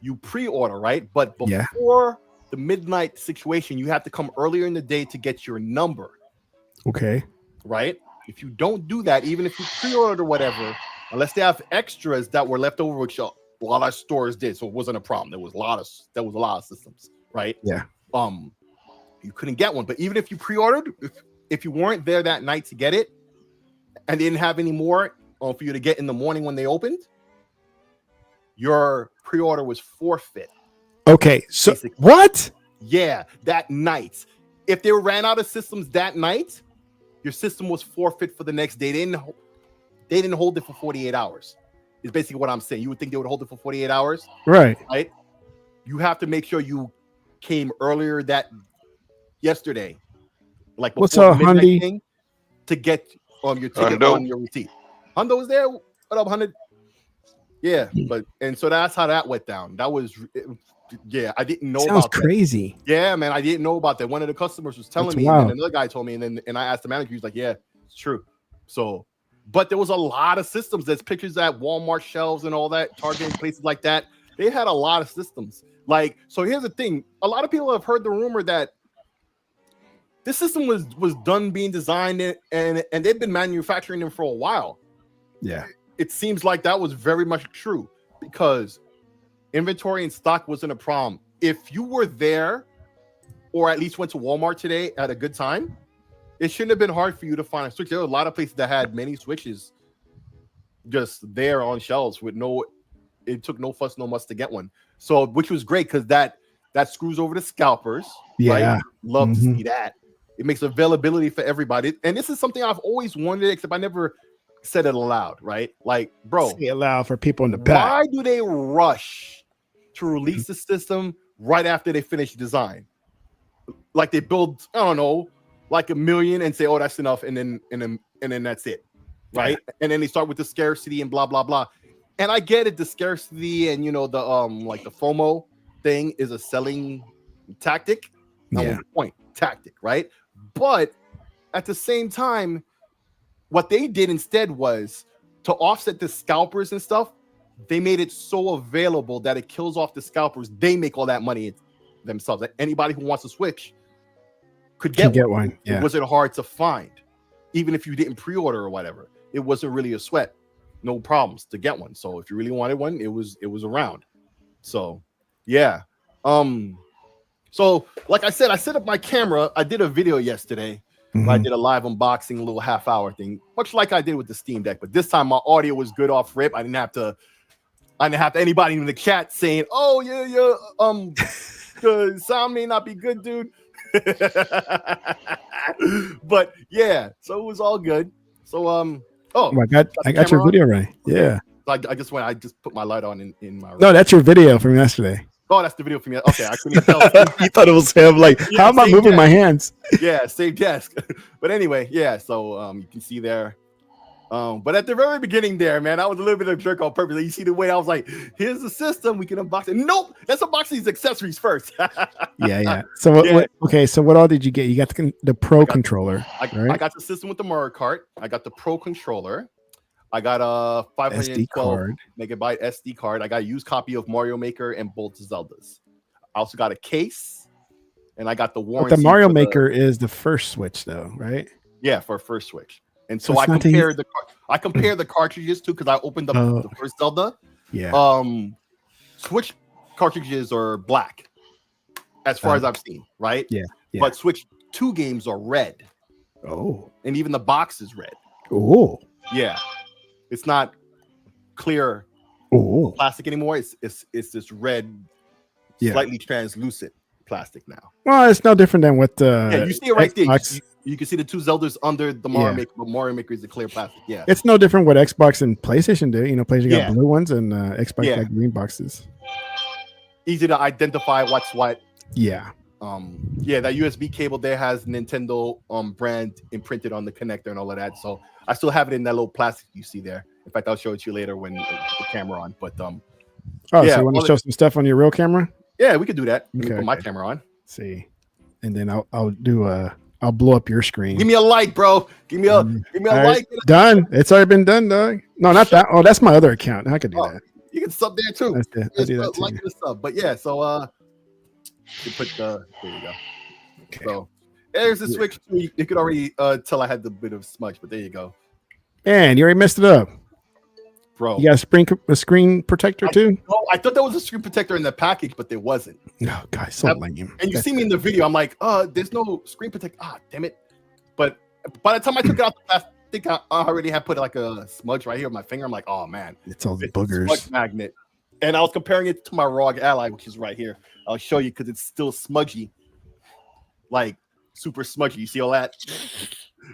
you pre-order, right? But before the midnight situation, you have to come earlier in the day to get your number. Okay. Right? If you don't do that, even if you pre-ordered or whatever, unless they have extras that were left over, which a lot of stores did, so it wasn't a problem. There was a lot of systems. Right. Yeah. You couldn't get one, but even if you pre-ordered, if you weren't there that night to get it, and they didn't have any more for you to get in the morning when they opened, your pre-order was forfeit. Okay. So basically. What? Yeah, that night. If they ran out of systems that night, your system was forfeit for the next day. They didn't hold it for 48 hours. Is basically what I'm saying. You would think they would hold it for 48 hours, right? You have to make sure you came earlier yesterday, like what's up, Hundy, to get your ticket on your receipt. Hundo was there. What up, Hundy? Yeah, and so that's how that went down. That was, I didn't know. Sounds about crazy. That. Yeah, man, I didn't know about that. One of the customers was telling me, and then another guy told me, and I asked the manager. He was like, "Yeah, it's true." So, but there was a lot of systems. There's pictures at Walmart shelves and all that, Target and places like that. They had a lot of systems. So here's the thing. A lot of people have heard the rumor that this system was done being designed and they've been manufacturing them for a while. Yeah. It seems like that was very much true because inventory and stock wasn't a problem. If you were there or at least went to Walmart today at a good time, it shouldn't have been hard for you to find a Switch. There were a lot of places that had many Switches just there on shelves with it took no fuss, no muss to get one. So, which was great because that screws over the scalpers. Yeah. Right? Love to see that. It makes availability for everybody. And this is something I've always wanted, except I never said it aloud, right? Like, bro. Say it aloud for people in the back. Why do they rush to release the system right after they finish design? Like they build, I don't know, like 1 million and say, oh, that's enough. And then that's it. Right. Yeah. And then they start with the scarcity and blah, blah, blah. And I get it, the scarcity and the like the FOMO thing is a selling tactic. Tactic, right? But at the same time, what they did instead was to offset the scalpers and stuff, they made it so available that it kills off the scalpers. They make all that money themselves. Like anybody who wants to switch could get one. Yeah. It wasn't hard to find. even if you didn't pre-order or whatever, it wasn't really a sweat. No problems to get one. So if you really wanted one, it was around. So yeah. So like I said, I set up my camera. I did a video yesterday. I did a live unboxing, a little half-hour thing, much like I did with the Steam Deck. But this time my audio was good off rip. I didn't have anybody in the chat saying, "Oh yeah, the sound may not be good, dude." But yeah, so it was all good. So I got your video right. Yeah. I just put my light on in my room. No, that's your video from yesterday. Oh, that's the video from me. Okay, I couldn't tell. You thought it was him. Like, how am I moving my hands? Yeah, same desk. But anyway, yeah. So you can see there. But at the very beginning there, man, I was a little bit of a jerk on purpose. You see the way I was like, "Here's the system. We can unbox it." Nope, let's unbox these accessories first. Yeah. So what all did you get? You got the Pro controller. I got the system with the Mario Kart. I got the Pro controller. I got a 512 megabyte SD card. I got a used copy of Mario Maker and both Zeldas. I also got a case, and I got the warranty. But the Mario Maker is the first Switch, though, right? Yeah, for first Switch. And so I compare the cartridges too, because I opened up the first Zelda. Yeah. Switch cartridges are black, as far as I've seen, right? Yeah. But Switch 2 games are red. Oh. And even the box is red. Oh. Yeah. It's not clear plastic anymore. It's this red, slightly translucent plastic now. Well, it's no different than what the you see it right there. You can see the two Zeldas under the Mario Maker, but Mario Maker is the clear plastic. Yeah, it's no different what Xbox and PlayStation do. You know, PlayStation got blue ones and Xbox got green boxes. Easy to identify what's what. Yeah. That USB cable there has Nintendo brand imprinted on the connector and all of that. So I still have it in that little plastic you see there. In fact, I'll show it to you later when the camera on. But so you want to show some stuff on your real camera? Yeah, we could do that. Let me put my camera on. See, and then I'll blow up your screen. Give me a like, bro. Give me a like. Done. It's already been done, dog. No, not that. Oh, that's my other account. I could do that. You can sub there too. I'll do that too. Like the sub. But yeah, so you put there you go. Okay. So there's the Switch. You could already tell I had the bit of smudge, but there you go. Man, you already messed it up, bro. You got a screen protector too? No, I thought there was a screen protector in the package, but there wasn't. No, guys, so lame. And you see me in the video, I'm like, there's no screen protector. Damn it. But by the time I took it out the plastic, I think I already had put like a smudge right here on my finger. I'm like, oh man, it's all the boogers. Smudge magnet. And I was comparing it to my ROG Ally, which is right here. I'll show you because it's still smudgy, like super smudgy. You see all that?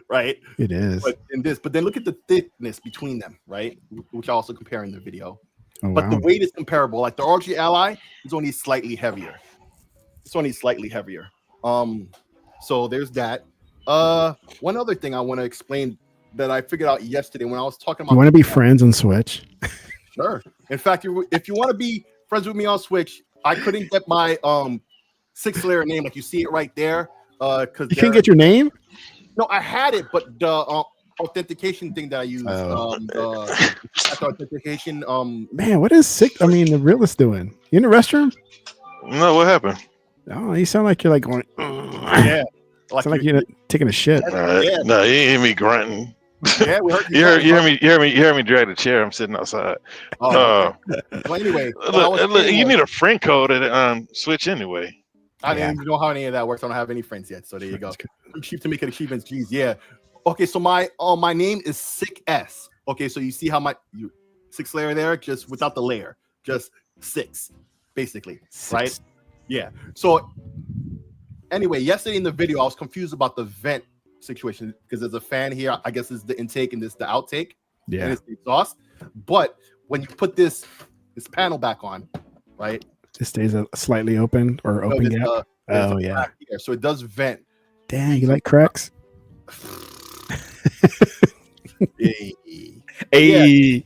Right? It is. But then look at the thickness between them, right? Which I also compare in the video. Oh, but the weight is comparable. Like the ROG Ally is only slightly heavier. So there's that. One other thing I want to explain that I figured out yesterday when I was talking about. You want to be friends on Switch? Sure. In fact, if you want to be friends with me on Switch, I couldn't get my 6-layer name like you see it right there. Because you can't get your name. No, I had it, but the authentication thing that I use, the authentication. Man, what is the realist doing? You in the restroom? No, what happened? Oh, you sound like you're like going. Yeah, sound like you're taking a shit. No, you hear me grunting. Yeah, we heard you hear me drag the chair. I'm sitting outside. Well, anyway, look, you need a friend code at Switch anyway. I didn't even know how any of that works. I don't have any friends yet, so there you go. I'm cheap to make it achievements. Geez, yeah. Okay, so my name is Sick S. Okay, so you see how my 6-layer there, just without the layer, just 6, basically, right? Yeah. So anyway, yesterday in the video, I was confused about the vent situation because there's a fan here. I guess it's the intake and this the outtake. Yeah. And it's the exhaust. But when you put this panel back on, right? It stays slightly open or open gap. Oh yeah. So it does vent. Dang, you like cracks? Hey.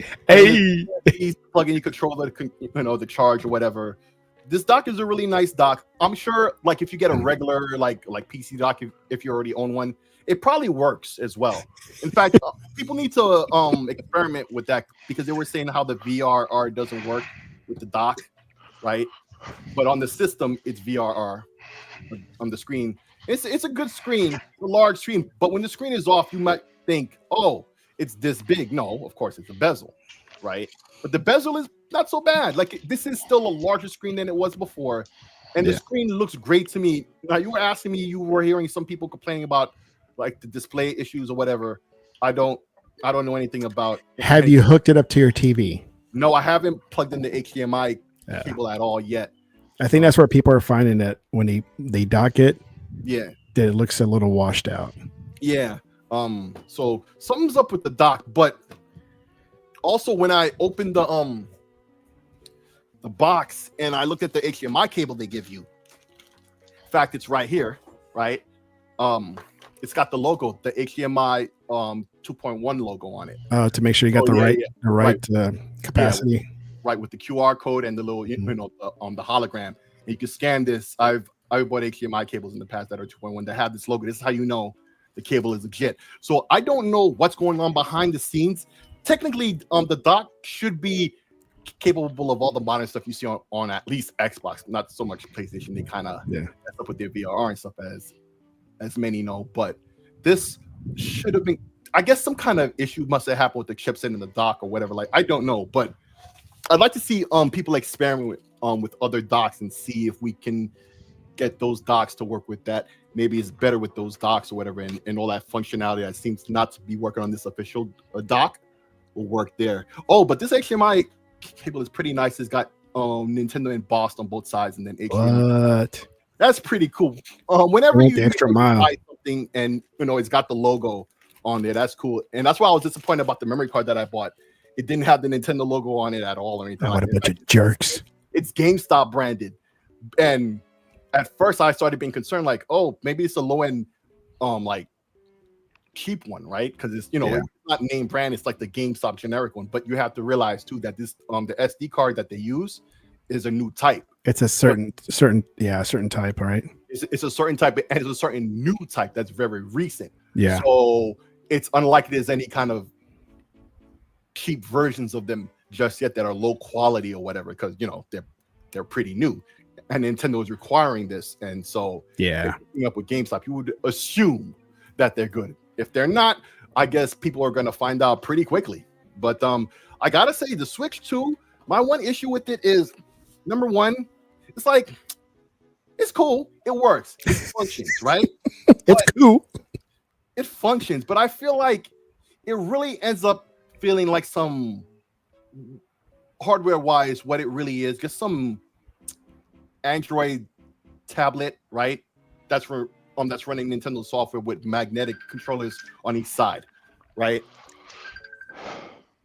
Plug in your controller, the charge or whatever. This dock is a really nice dock. I'm sure, like if you get a regular like PC dock, if you already own one, it probably works as well. In fact, people need to experiment with that because they were saying how the VRR doesn't work with the dock, right? But on the system, it's VRR on the screen. It's a good screen, a large screen. But when the screen is off, you might think, oh, it's this big. No, of course it's a bezel, right? But the bezel is not so bad. Like this is still a larger screen than it was before, and the screen looks great to me. Now you were asking me, you were hearing some people complaining about like the display issues or whatever. I don't know anything about. Have you hooked it up to your TV? No, I haven't plugged in the HDMI cable at all yet. I think that's where people are finding that when they dock it, that it looks a little washed out. Yeah. So something's up with the dock, but also when I opened the box and I looked at the HDMI cable they give you. In fact, it's right here, right? It's got the logo, the HDMI 2.1 logo on it. To make sure you got the right capacity. Yeah, right, with the QR code and the little the hologram. And you can scan this. I've bought HDMI cables in the past that are 2.1 that have this logo. This is how you know the cable is legit. So I don't know what's going on behind the scenes. Technically, the dock should be capable of all the modern stuff you see on at least Xbox, not so much PlayStation. They kind of mess up with their VRR and stuff as many know. But this should have been, I guess, some kind of issue must have happened with the chipset in the dock or whatever. Like I don't know, but I'd like to see people experiment with other docks and see if we can get those docks to work with that. Maybe it's better with those docks or whatever, and all that functionality that seems not to be working on this official dock will work there. Oh, but this HDMI cable is pretty nice. It's got Nintendo embossed on both sides, and then HDMI. What? That's pretty cool. Whenever you the extra mile buy something and it's got the logo on there, that's cool. And that's why I was disappointed about the memory card that I bought. It didn't have the Nintendo logo on it at all or anything. What a bunch of jerks. It's GameStop branded. And at first I started being concerned, like, oh, maybe it's a low-end like cheap one, right? Because it's it's not name brand, it's like the GameStop generic one. But you have to realize too that this the SD card that they use is a new type. It's a certain type, right? It's a certain type, and it's a certain new type that's very recent. Yeah. So it's unlikely there's any kind of cheap versions of them just yet that are low quality or whatever, because they're pretty new, and Nintendo is requiring this, and so up with GameStop, you would assume that they're good. If they're not, I guess people are going to find out pretty quickly. But I gotta say, the Switch 2, my one issue with it is, number one, it's like, it's cool, it works, it functions, right? It's cool, it functions, but I feel like it really ends up feeling like some hardware wise what it really is, just some Android tablet, right? That's running Nintendo software with magnetic controllers on each side, right?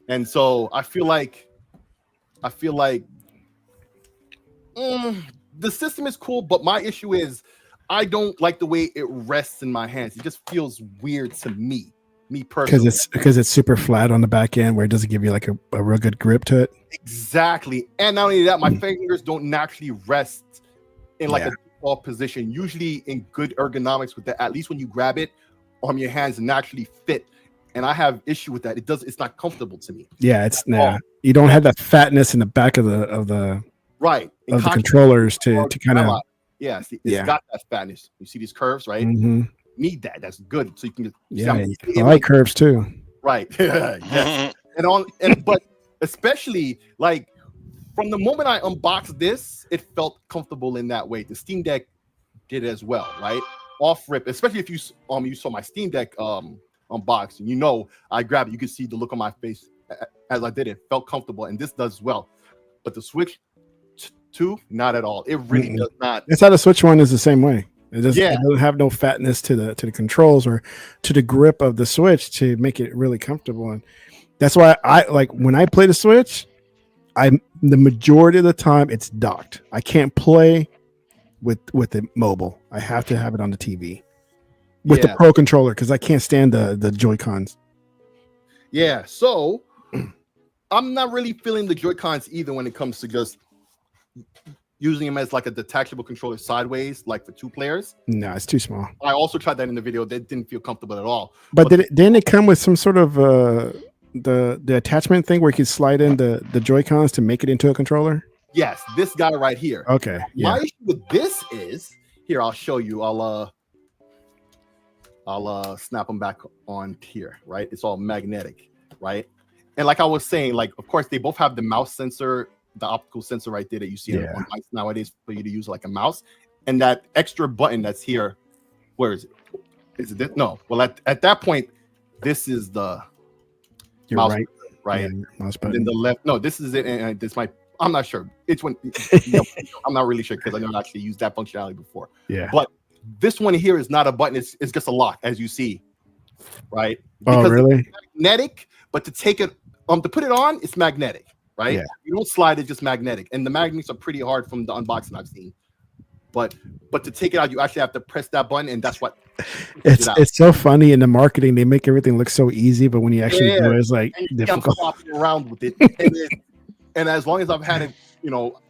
And so I feel like the system is cool, but my issue is I don't like the way it rests in my hands. It just feels weird to me personally. Because it's super flat on the back end, where it doesn't give you like a real good grip to it. Exactly. And not only that, my fingers don't naturally rest in like a default position. Usually in good ergonomics with that, at least when you grab it, your hands naturally fit. And I have issue with that. It's not comfortable to me. Yeah, you don't have that fatness in the back of the right of the controllers to kind of it's got that fatness. You see these curves, right? Mm-hmm. Need that. That's good. So you can I like curves too. Right. Yes. But especially like from the moment I unboxed this, it felt comfortable in that way. The Steam Deck did as well, right? Off rip, especially if you saw my Steam Deck unboxed, and I grabbed it, you could see the look on my face as I did it. Felt comfortable, and this does as well. But the Switch 2, not at all. It really does not. That's how the Switch 1 is the same way. It doesn't have no fatness to the controls or to the grip of the Switch to make it really comfortable. And that's why I like when I play the Switch, the majority of the time it's docked. I can't play with it mobile. I have to have it on the TV with the Pro controller because I can't stand the Joy-Cons. Yeah, so I'm not really feeling the Joy-Cons either when it comes to just using them as like a detachable controller sideways, like for 2 players. No, it's too small. I also tried that in the video. That didn't feel comfortable at all. But didn't it come with some sort of the attachment thing where you could slide in the Joy-Cons to make it into a controller? Yes, this guy right here. Okay. Yeah. My issue with this is here. I'll show you. I'll snap them back on here, right? It's all magnetic, right? And like I was saying, like, of course, they both have the mouse sensor, the optical sensor right there that you see on mice nowadays for you to use like a mouse. And that extra button that's here, where is it? Is it this? No. Well, at that point, this is the mouse button, right? Yeah, mouse button. And then the left. No, this is it. And this might. I'm not sure. It's when. I'm not really sure because I never actually used that functionality before. Yeah. But this one here is not a button. It's just a lock, as you see, right? Because really? It's magnetic, but to take it, to put it on, it's magnetic, right? Yeah. You don't slide; it's just magnetic, and the magnets are pretty hard from the unboxing I've seen. But to take it out, you actually have to press that button, and that's what. It's so funny in the marketing. They make everything look so easy, but when you actually do it, it's like difficult. I'm flopping around with it, and as long as I've had it,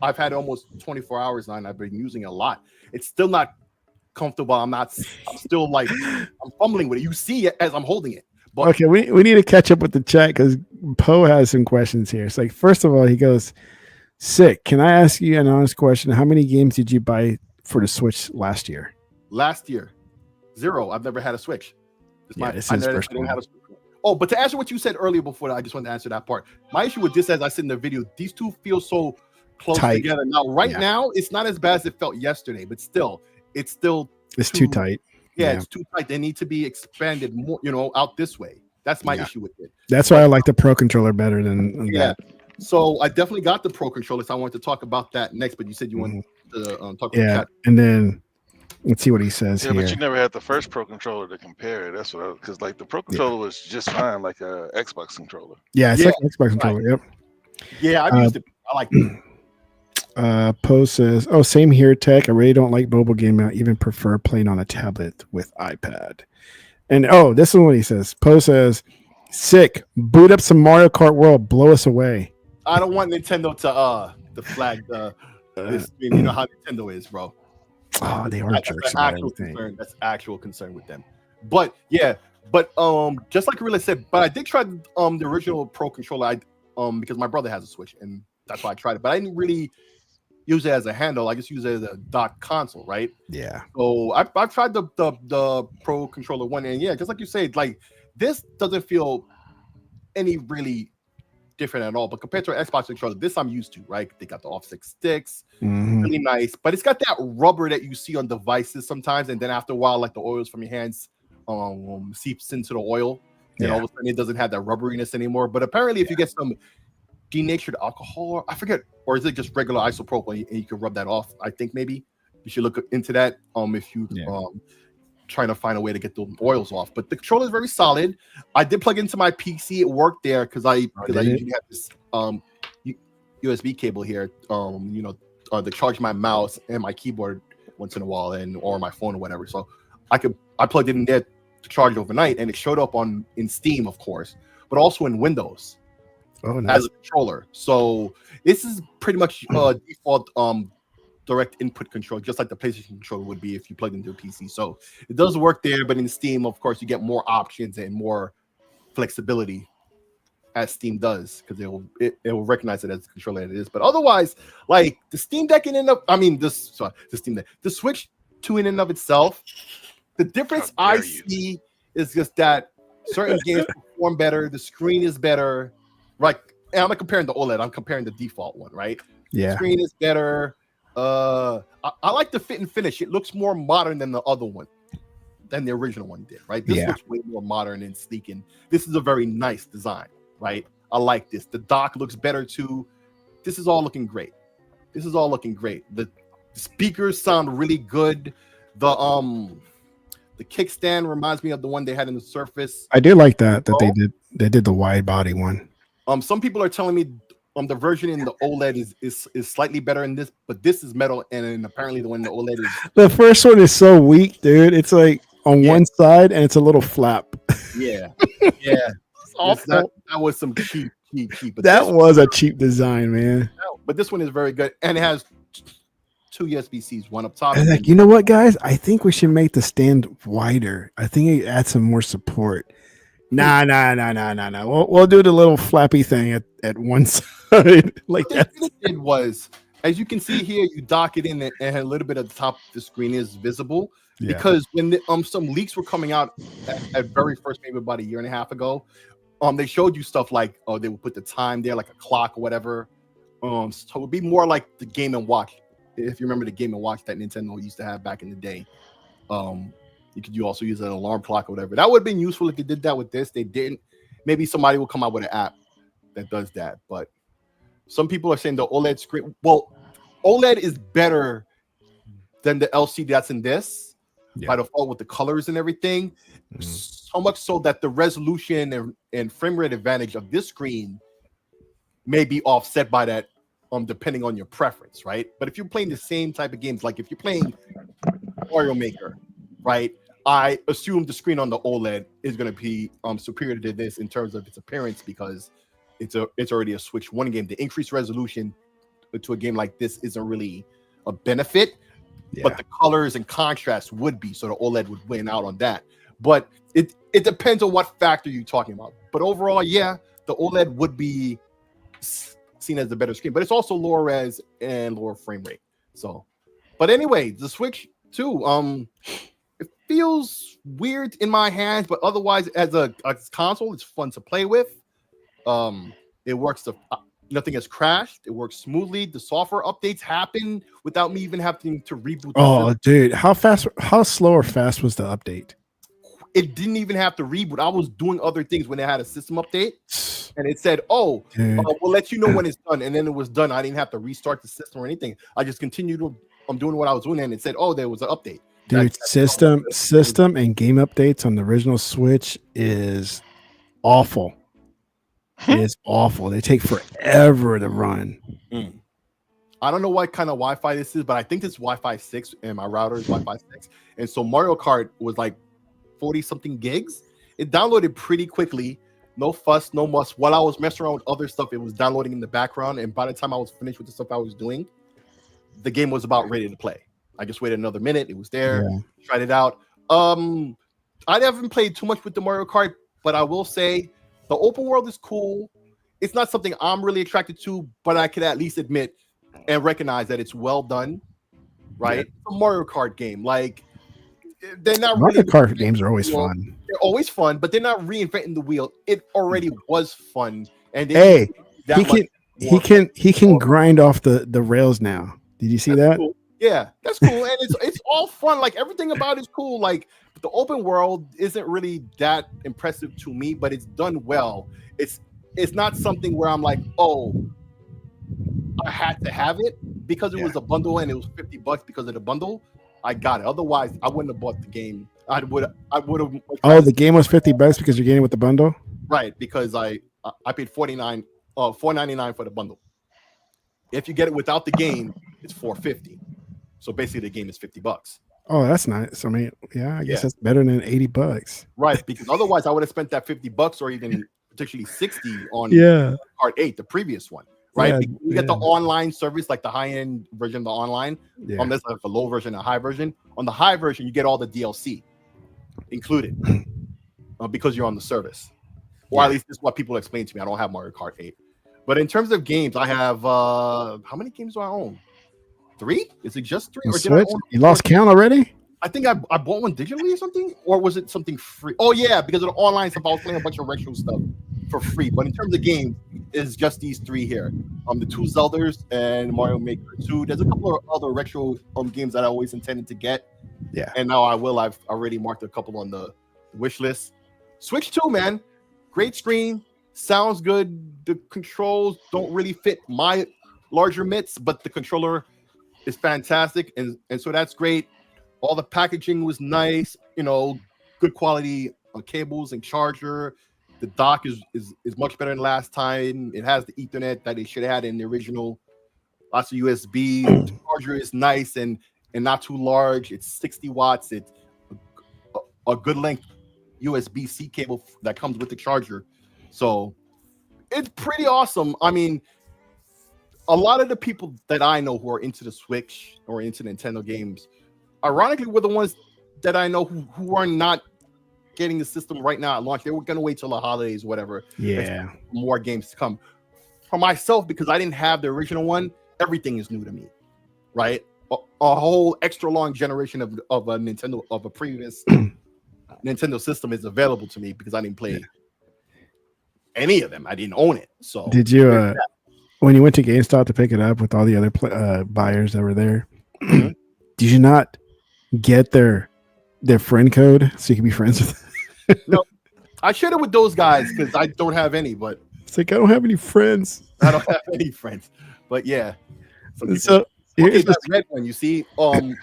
I've had it almost 24 hours now, and I've been using it a lot. It's still not comfortable. I'm still like I'm fumbling with it. You see it as I'm holding it. But okay, we need to catch up with the chat because Poe has some questions here. It's like, first of all, he goes, "Sick. Can I ask you an honest question? How many games did you buy for the Switch last year?" Last year, 0. I've never had a Switch. This is first one. Oh, but to answer what you said earlier before, I just want to answer that part. My issue with this, as I said in the video, these two feel so close together. Now, now, it's not as bad as it felt yesterday, but still, it's too tight. Yeah, it's too tight. They need to be expanded more, out this way. That's my issue with it. That's why I like the Pro Controller better than that. So I definitely got the Pro Controller. So I wanted to talk about that next, but you said you wanted to talk about that. And then let's see what he says here. But you never had the first Pro Controller to compare it. That's what because like the Pro Controller was just fine, like a Xbox controller. Yeah, it's like an Xbox controller. Yep. Yeah, I've used it. I like it. Poe says, "Oh, same here, Tech. I really don't like mobile gaming. I even prefer playing on a tablet with iPad." And this is what he says. Poe says, "Sick. Boot up some Mario Kart World. Blow us away." I don't want Nintendo to flag this. You know how Nintendo is, bro. Oh, they are jerks about everything. That's actual concern with them. But just like Gorilla said, but I did try the original Pro Controller. Because my brother has a Switch, and that's why I tried it. But I didn't really use it as a handle. I just use it as a dock console, right? Yeah. So I've tried the Pro Controller one, and just like you said, like this doesn't feel any really different at all. But compared to an Xbox controller, this I'm used to, right? They got the offset sticks, really nice. But it's got that rubber that you see on devices sometimes, and then after a while, like the oils from your hands seeps into the oil. And all of a sudden it doesn't have that rubberiness anymore. But apparently if you get some denatured alcohol, I forget, or is it just regular isopropyl and you can rub that off? I think maybe you should look into that if you trying to find a way to get the oils off. But the controller is very solid. I did plug into my PC. It worked there because I usually have this USB cable here, to charge my mouse and my keyboard once in a while or my phone or whatever. So I plugged it in there to charge overnight, and it showed up in Steam, of course, but also in Windows as a controller. So this is pretty much default direct input control, just like the PlayStation controller would be if you plugged into a PC. So it does work there, but in Steam, of course, you get more options and more flexibility, as Steam does, because it will recognize it as a controller that it is. But otherwise, like the Steam Deck the Switch 2 in and of itself. The difference I see is just that certain games perform better. The screen is better. Right. And I'm not comparing the OLED. I'm comparing the default one, right? Yeah. The screen is better. I like the fit and finish. It looks more modern than the other one, than the original one did, right? This looks way more modern and sleek. And this is a very nice design, right? I like this. The dock looks better too. This is all looking great. The speakers sound really good. The kickstand reminds me of the one they had in the Surface. I do like that they did the wide body one. Some people are telling me the version in the OLED is slightly better in this, but this is metal, and apparently the one in the OLED is. The first one is so weak, dude. It's like on one side, and it's a little flap. Yeah. That was some cheap. But that was a cheap design, man. But this one is very good, and it has 2 USB-Cs, one up top. And like, you know what, guys? I think we should make the stand wider. I think it adds some more support. Nah. We'll do the little flappy thing at one side. Like that. What they did was, as you can see here, you dock it in and a little bit of the top of the screen is visible. Because when some leaks were coming out at very first, maybe about a year and a half ago, they showed you stuff like, they would put the time there, like a clock or whatever. So it would be more like the Game & Watch. If you remember the Game & Watch that Nintendo used to have back in the day, you also use an alarm clock or whatever. That would have been useful if they did that with this. They didn't. Maybe somebody will come out with an app that does that. But some people are saying the OLED screen. Well, OLED is better than the LCD that's in this by default with the colors and everything. So much so that the resolution and frame rate advantage of this screen may be offset by that, depending on your preference, right? But if you're playing the same type of games, like if you're playing Mario Maker, right? I assume the screen on the OLED is going to be superior to this in terms of its appearance because it's already a Switch 1 game. The increased resolution to a game like this isn't really a benefit, but the colors and contrast would be, so the OLED would win out on that. But it depends on what factor you're talking about. But overall, the OLED would be seen as the better screen, but it's also lower res and lower frame rate. So, but anyway, the Switch 2, it feels weird in my hands, but otherwise, as a console, it's fun to play with. It works. Nothing has crashed. It works smoothly. The software updates happen without me even having to reboot. Dude, how slow or fast was the update? It didn't even have to reboot. I was doing other things when they had a system update, and it said, we'll let you know when it's done. And then it was done. I didn't have to restart the system or anything. I just continued doing what I was doing, and it said, there was an update. Dude, system and game updates on the original Switch is awful. It is awful. They take forever to run. I don't know what kind of Wi-Fi this is, but I think it's Wi-Fi 6, and my router is Wi-Fi 6. And so Mario Kart was like 40-something gigs. It downloaded pretty quickly. No fuss, no muss. While I was messing around with other stuff, it was downloading in the background. And by the time I was finished with the stuff I was doing, the game was about ready to play. I just waited another minute. It was there. Tried it out. I haven't played too much with the Mario Kart, but I will say the open world is cool. It's not something I'm really attracted to, but I can at least admit and recognize that it's well done, right? It's a Mario Kart game. Like, they're not Mario Kart games are always fun. They're always fun, but they're not reinventing the wheel. It already was fun. And he can grind off the rails now. Did you see that? Cool. Yeah, that's cool. And it's all fun. Like, everything about it's cool. Like, the open world isn't really that impressive to me, but it's done well. It's not something where I'm like, I had to have it because it was a bundle and it was $50 because of the bundle. I got it. Otherwise, I wouldn't have bought the game. I would have. The game was $50 because you're getting it with the bundle, right? Because I paid $4.99 for the bundle. If you get it without the game, it's $4.50. So basically, the game is $50. Oh, that's nice. I mean, I guess that's better than $80. Right, because otherwise, I would have spent that $50 or even potentially $60 on Kart 8, the previous one. Right, you get the online service, like the high-end version of the online. There's like a low version, a high version. On the high version, you get all the DLC included because you're on the service. Or at least this is what people explain to me. I don't have Mario Kart 8, but in terms of games, I have how many games do I own? 3? Is it just 3? Or did I own you lost count already? I think I bought one digitally or something, or was it something free? Oh yeah, because of the online stuff, I was playing a bunch of retro stuff for free. But in terms of games, it's just these 3 here. The 2 Zeldas and Mario Maker 2. There's a couple of other retro games that I always intended to get. Yeah. And now I will. I've already marked a couple on the wish list. Switch 2, man. Great screen. Sounds good. The controls don't really fit my larger mitts, but the controller is fantastic. And so that's great. All the packaging was nice, good quality cables and charger. The dock is much better than last time. It has the Ethernet that it should have had in the original. Lots of USB. The charger is nice and not too large. It's 60 watts. It's a good length USB-C cable that comes with the charger. So it's pretty awesome. I mean, a lot of the people that I know who are into the Switch or into Nintendo games, ironically, were the ones that I know who are not getting the system right now at launch. They were going to wait till the holidays, whatever. Yeah. More games to come. For myself, because I didn't have the original one, everything is new to me, right? a whole extra long generation of a Nintendo, of a previous Nintendo system is available to me because I didn't play any of them. I didn't own it. So did you when you went to GameStop to pick it up with all the other buyers that were there, did you not get their friend code so you can be friends with? No, I shared it with those guys because I don't have any. But it's like I don't have any friends. I don't have any friends. But yeah. So okay, that red one, you see. In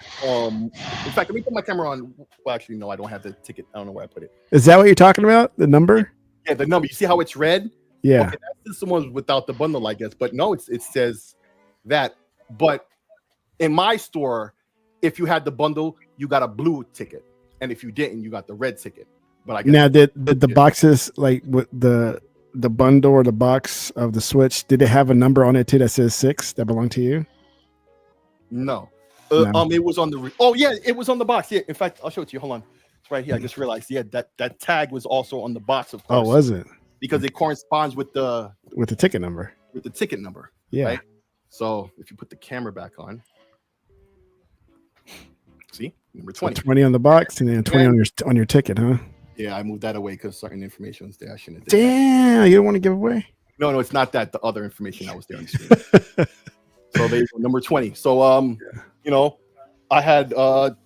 fact, let me put my camera on. Well, actually, no, I don't have the ticket. I don't know where I put it. Is that what you're talking about? The number? Yeah, the number. You see how it's red? Yeah. Okay, that's the one without the bundle, I guess. But no, it says that. But in my store, if you had the bundle, you got a blue ticket, and if you didn't, you got the red ticket. But I guess now did the boxes, like with the bundle or the box of the Switch, did it have a number on it too that says 6 that belonged to you? No. No. It was on the. Oh yeah, it was on the box. Yeah, in fact, I'll show it to you. Hold on, it's right here. I just realized. Yeah, that tag was also on the box, of course. Oh, was it? Because it corresponds with the ticket number. With the ticket number. Yeah. Right? So if you put the camera back on, see number 20. So 20 on the box and then 20 on your ticket, huh? Yeah, I moved that away because certain information was there. I shouldn't have. Damn, you don't want to give away? No, it's not that. The other information that was there on the screen. So they number 20. So you know, I had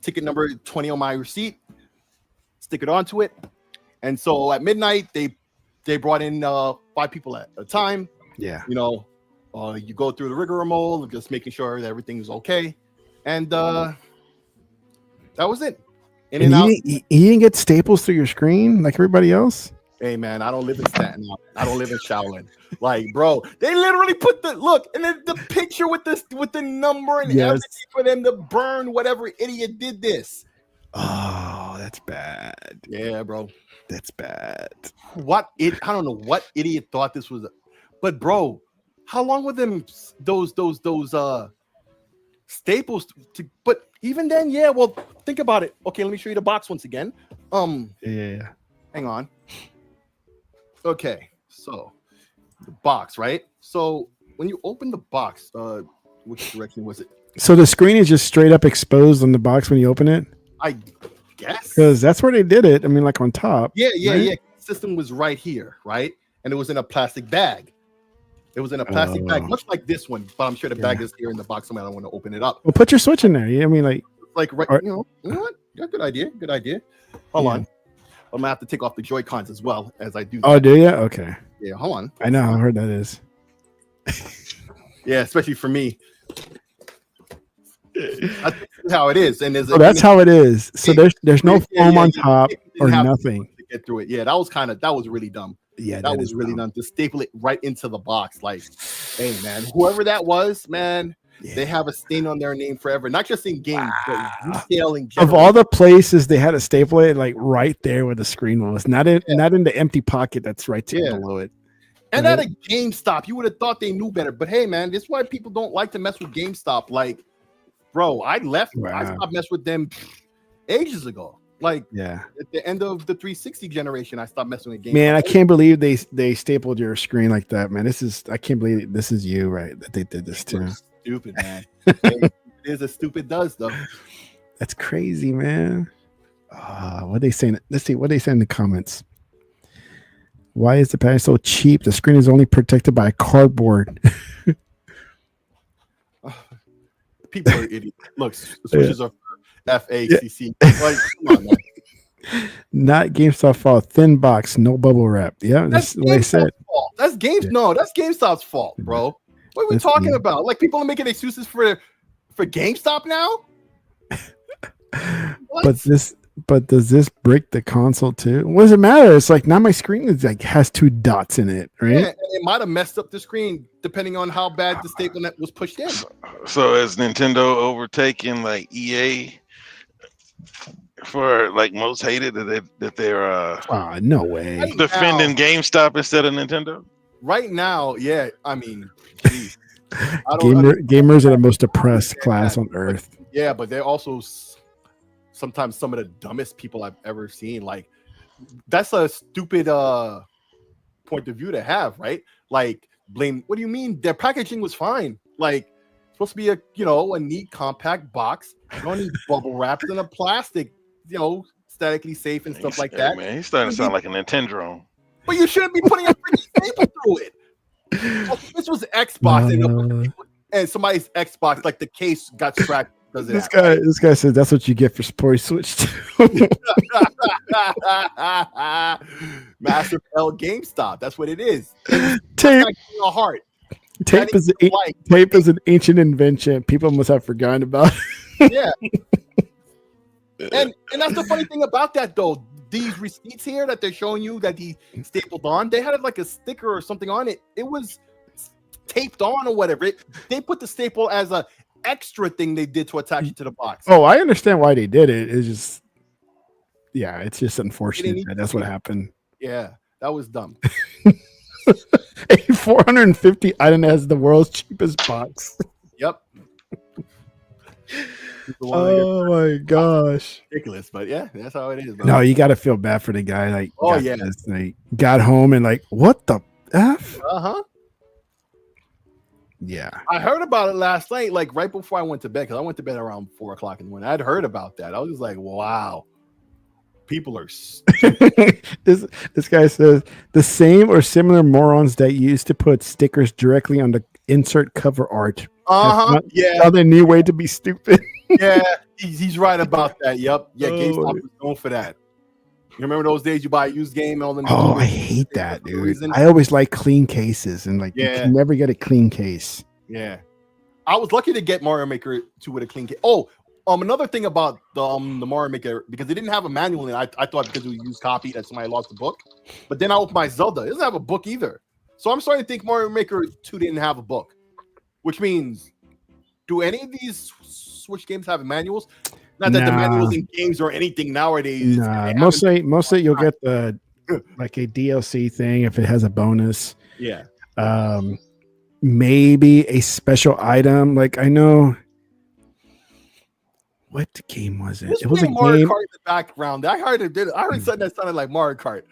ticket number 20 on my receipt, stick it onto it, and so at midnight they brought in 5 people at a time. Yeah. You know, you go through the rigmarole of just making sure that everything's okay, and that was it. And you didn't get staples through your screen like everybody else? Hey man, I don't live in Staten Island. I don't live in Shaolin. Like, bro, they literally put the look and then the picture with the number and everything for them to burn whatever idiot did this. Oh, that's bad. Yeah, bro. That's bad. I don't know what idiot thought this was, but bro, how long were them those staples but even then, yeah, well, think about it. Okay, let me show you the box once again. Yeah. Hang on. Okay, so the box, right? So when you open the box, which direction was it? So the screen is just straight up exposed on the box when you open it? I guess. Because that's where they did it. I mean, like on top. Yeah. The system was right here, right? And it was in a plastic bag. It was in a plastic bag, much like this one, but I'm sure the bag is here in the box somewhere. I don't want to open it up. Well, put your Switch in there. I mean, like right, you know what? Yeah, good idea. Hold on. I'm gonna have to take off the Joy-Cons as well as I do that. Oh, do you? Okay. Yeah, hold on. I know how hard that is. Yeah, especially for me. That's how it is. And that's how it is. So there's no foam on top or nothing to get through it. Yeah, that was really dumb. Yeah, that was really dumb to staple it right into the box. Like, hey man, whoever that was, man, they have a stain on their name forever. Not just in games, but retail in general. Of all the places they had to staple it, like right there where the screen was, not in the empty pocket that's right below it. And at a GameStop, you would have thought they knew better. But hey, man, this is why people don't like to mess with GameStop. Like, bro, I left. Wow. I stopped messing with them ages ago. Like, at the end of the 360 generation, I stopped messing with GameStop. Man, I can't believe they stapled your screen like that, man. I can't believe this is you, right? That they did this too. Stupid, man. It is as stupid does, though. That's crazy, man. What they saying? Let's see what they say in the comments. Why is the package so cheap? The screen is only protected by cardboard. People are idiots. Look, switches are FACC. Like, come on, man. Not GameStop fault. Thin box, no bubble wrap. Yeah, that's what I said. Fault. That's GameStop's fault, bro. What are we talking about? Like, people are making excuses for GameStop now? But does this break the console too? What does it matter? It's like now my screen is like has 2 dots in it, right? Yeah, and it might have messed up the screen depending on how bad the staple net was pushed in. So is Nintendo overtaking like EA for like most hated that they're no way defending GameStop instead of Nintendo? Right now, yeah. I mean, geez. Gamers are the most depressed class on earth. Yeah, but they're also sometimes some of the dumbest people I've ever seen. Like, that's a stupid point of view to have, right? Like, blame. What do you mean? Their packaging was fine. Like, supposed to be a neat compact box. You don't need bubble wraps and a plastic, statically safe and stuff like that. Man, he's starting to sound like a Nintendo. But you shouldn't be putting a freaking staple through it. This was Xbox, and somebody's Xbox, like the case got scratched. This guy says that's what you get for supporting Switch 2. Massive L GameStop. That's what it is. Tape. A heart. Tape is an ancient invention. People must have forgotten about it. Yeah. And that's the funny thing about that, though. These receipts here that they're showing you that he stapled on, they had like a sticker or something on it. It was taped on or whatever. They put the staple as a extra thing they did to attach it to the box. Oh, I understand why they did it. It's just, it's just unfortunate that's what happened. Yeah, that was dumb. A 450 item has the world's cheapest box. Yep. Oh my gosh. Ridiculous, but yeah, that's how it is. Bro. No, you got to feel bad for the guy. Like, got home and like, what the F? Yeah, I heard about it last night, like right before I went to bed, because I went to bed around 4:00 in the morning. I'd heard about that. I was just like, wow, people are. This guy says the same or similar morons that used to put stickers directly on the insert cover art. Yeah, another new way to be stupid. Yeah, he's right about that. Yep. Yeah, GameStop was known for that. You remember those days you buy a used game and all the I hate that, dude. I always like clean cases and you can never get a clean case. Yeah. I was lucky to get Mario Maker 2 with a clean case. Oh, another thing about the Mario Maker, because they didn't have a manual in it, I thought because it was used copy that somebody lost the book. But then I opened my Zelda. It doesn't have a book either. So I'm starting to think Mario Maker 2 didn't have a book, which means, do any of these Switch games have manuals? Not that the manuals in games or anything nowadays. Nah, mostly you'll get the like a DLC thing if it has a bonus. Yeah. Maybe a special item. Like I know, what game was it? It was a Mario game. Kart in the background. I heard something that sounded like Mario Kart.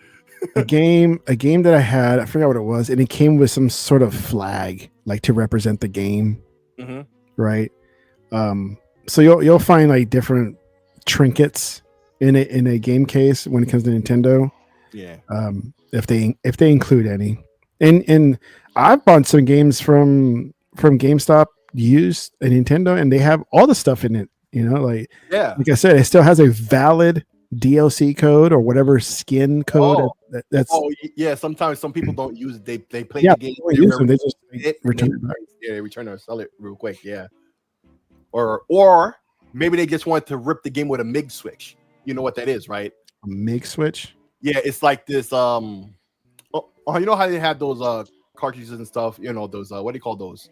a game that I had. I forgot what it was, and it came with some sort of flag, like to represent the game. Mm-hmm. Right. So you'll find like different trinkets in a game case when it comes to Nintendo. Yeah. If they include any, and I've bought some games from GameStop used a Nintendo, and they have all the stuff in it. Like I said, it still has a valid DLC code or whatever skin code. That's sometimes some people don't use it. They play the game. They just return it back. Yeah, they return it or sell it real quick. Yeah. Or maybe they just want to rip the game with a MIG switch. You know what that is, right? A MIG switch? Yeah, it's like this. You know how they have those cartridges and stuff. Those what do you call those?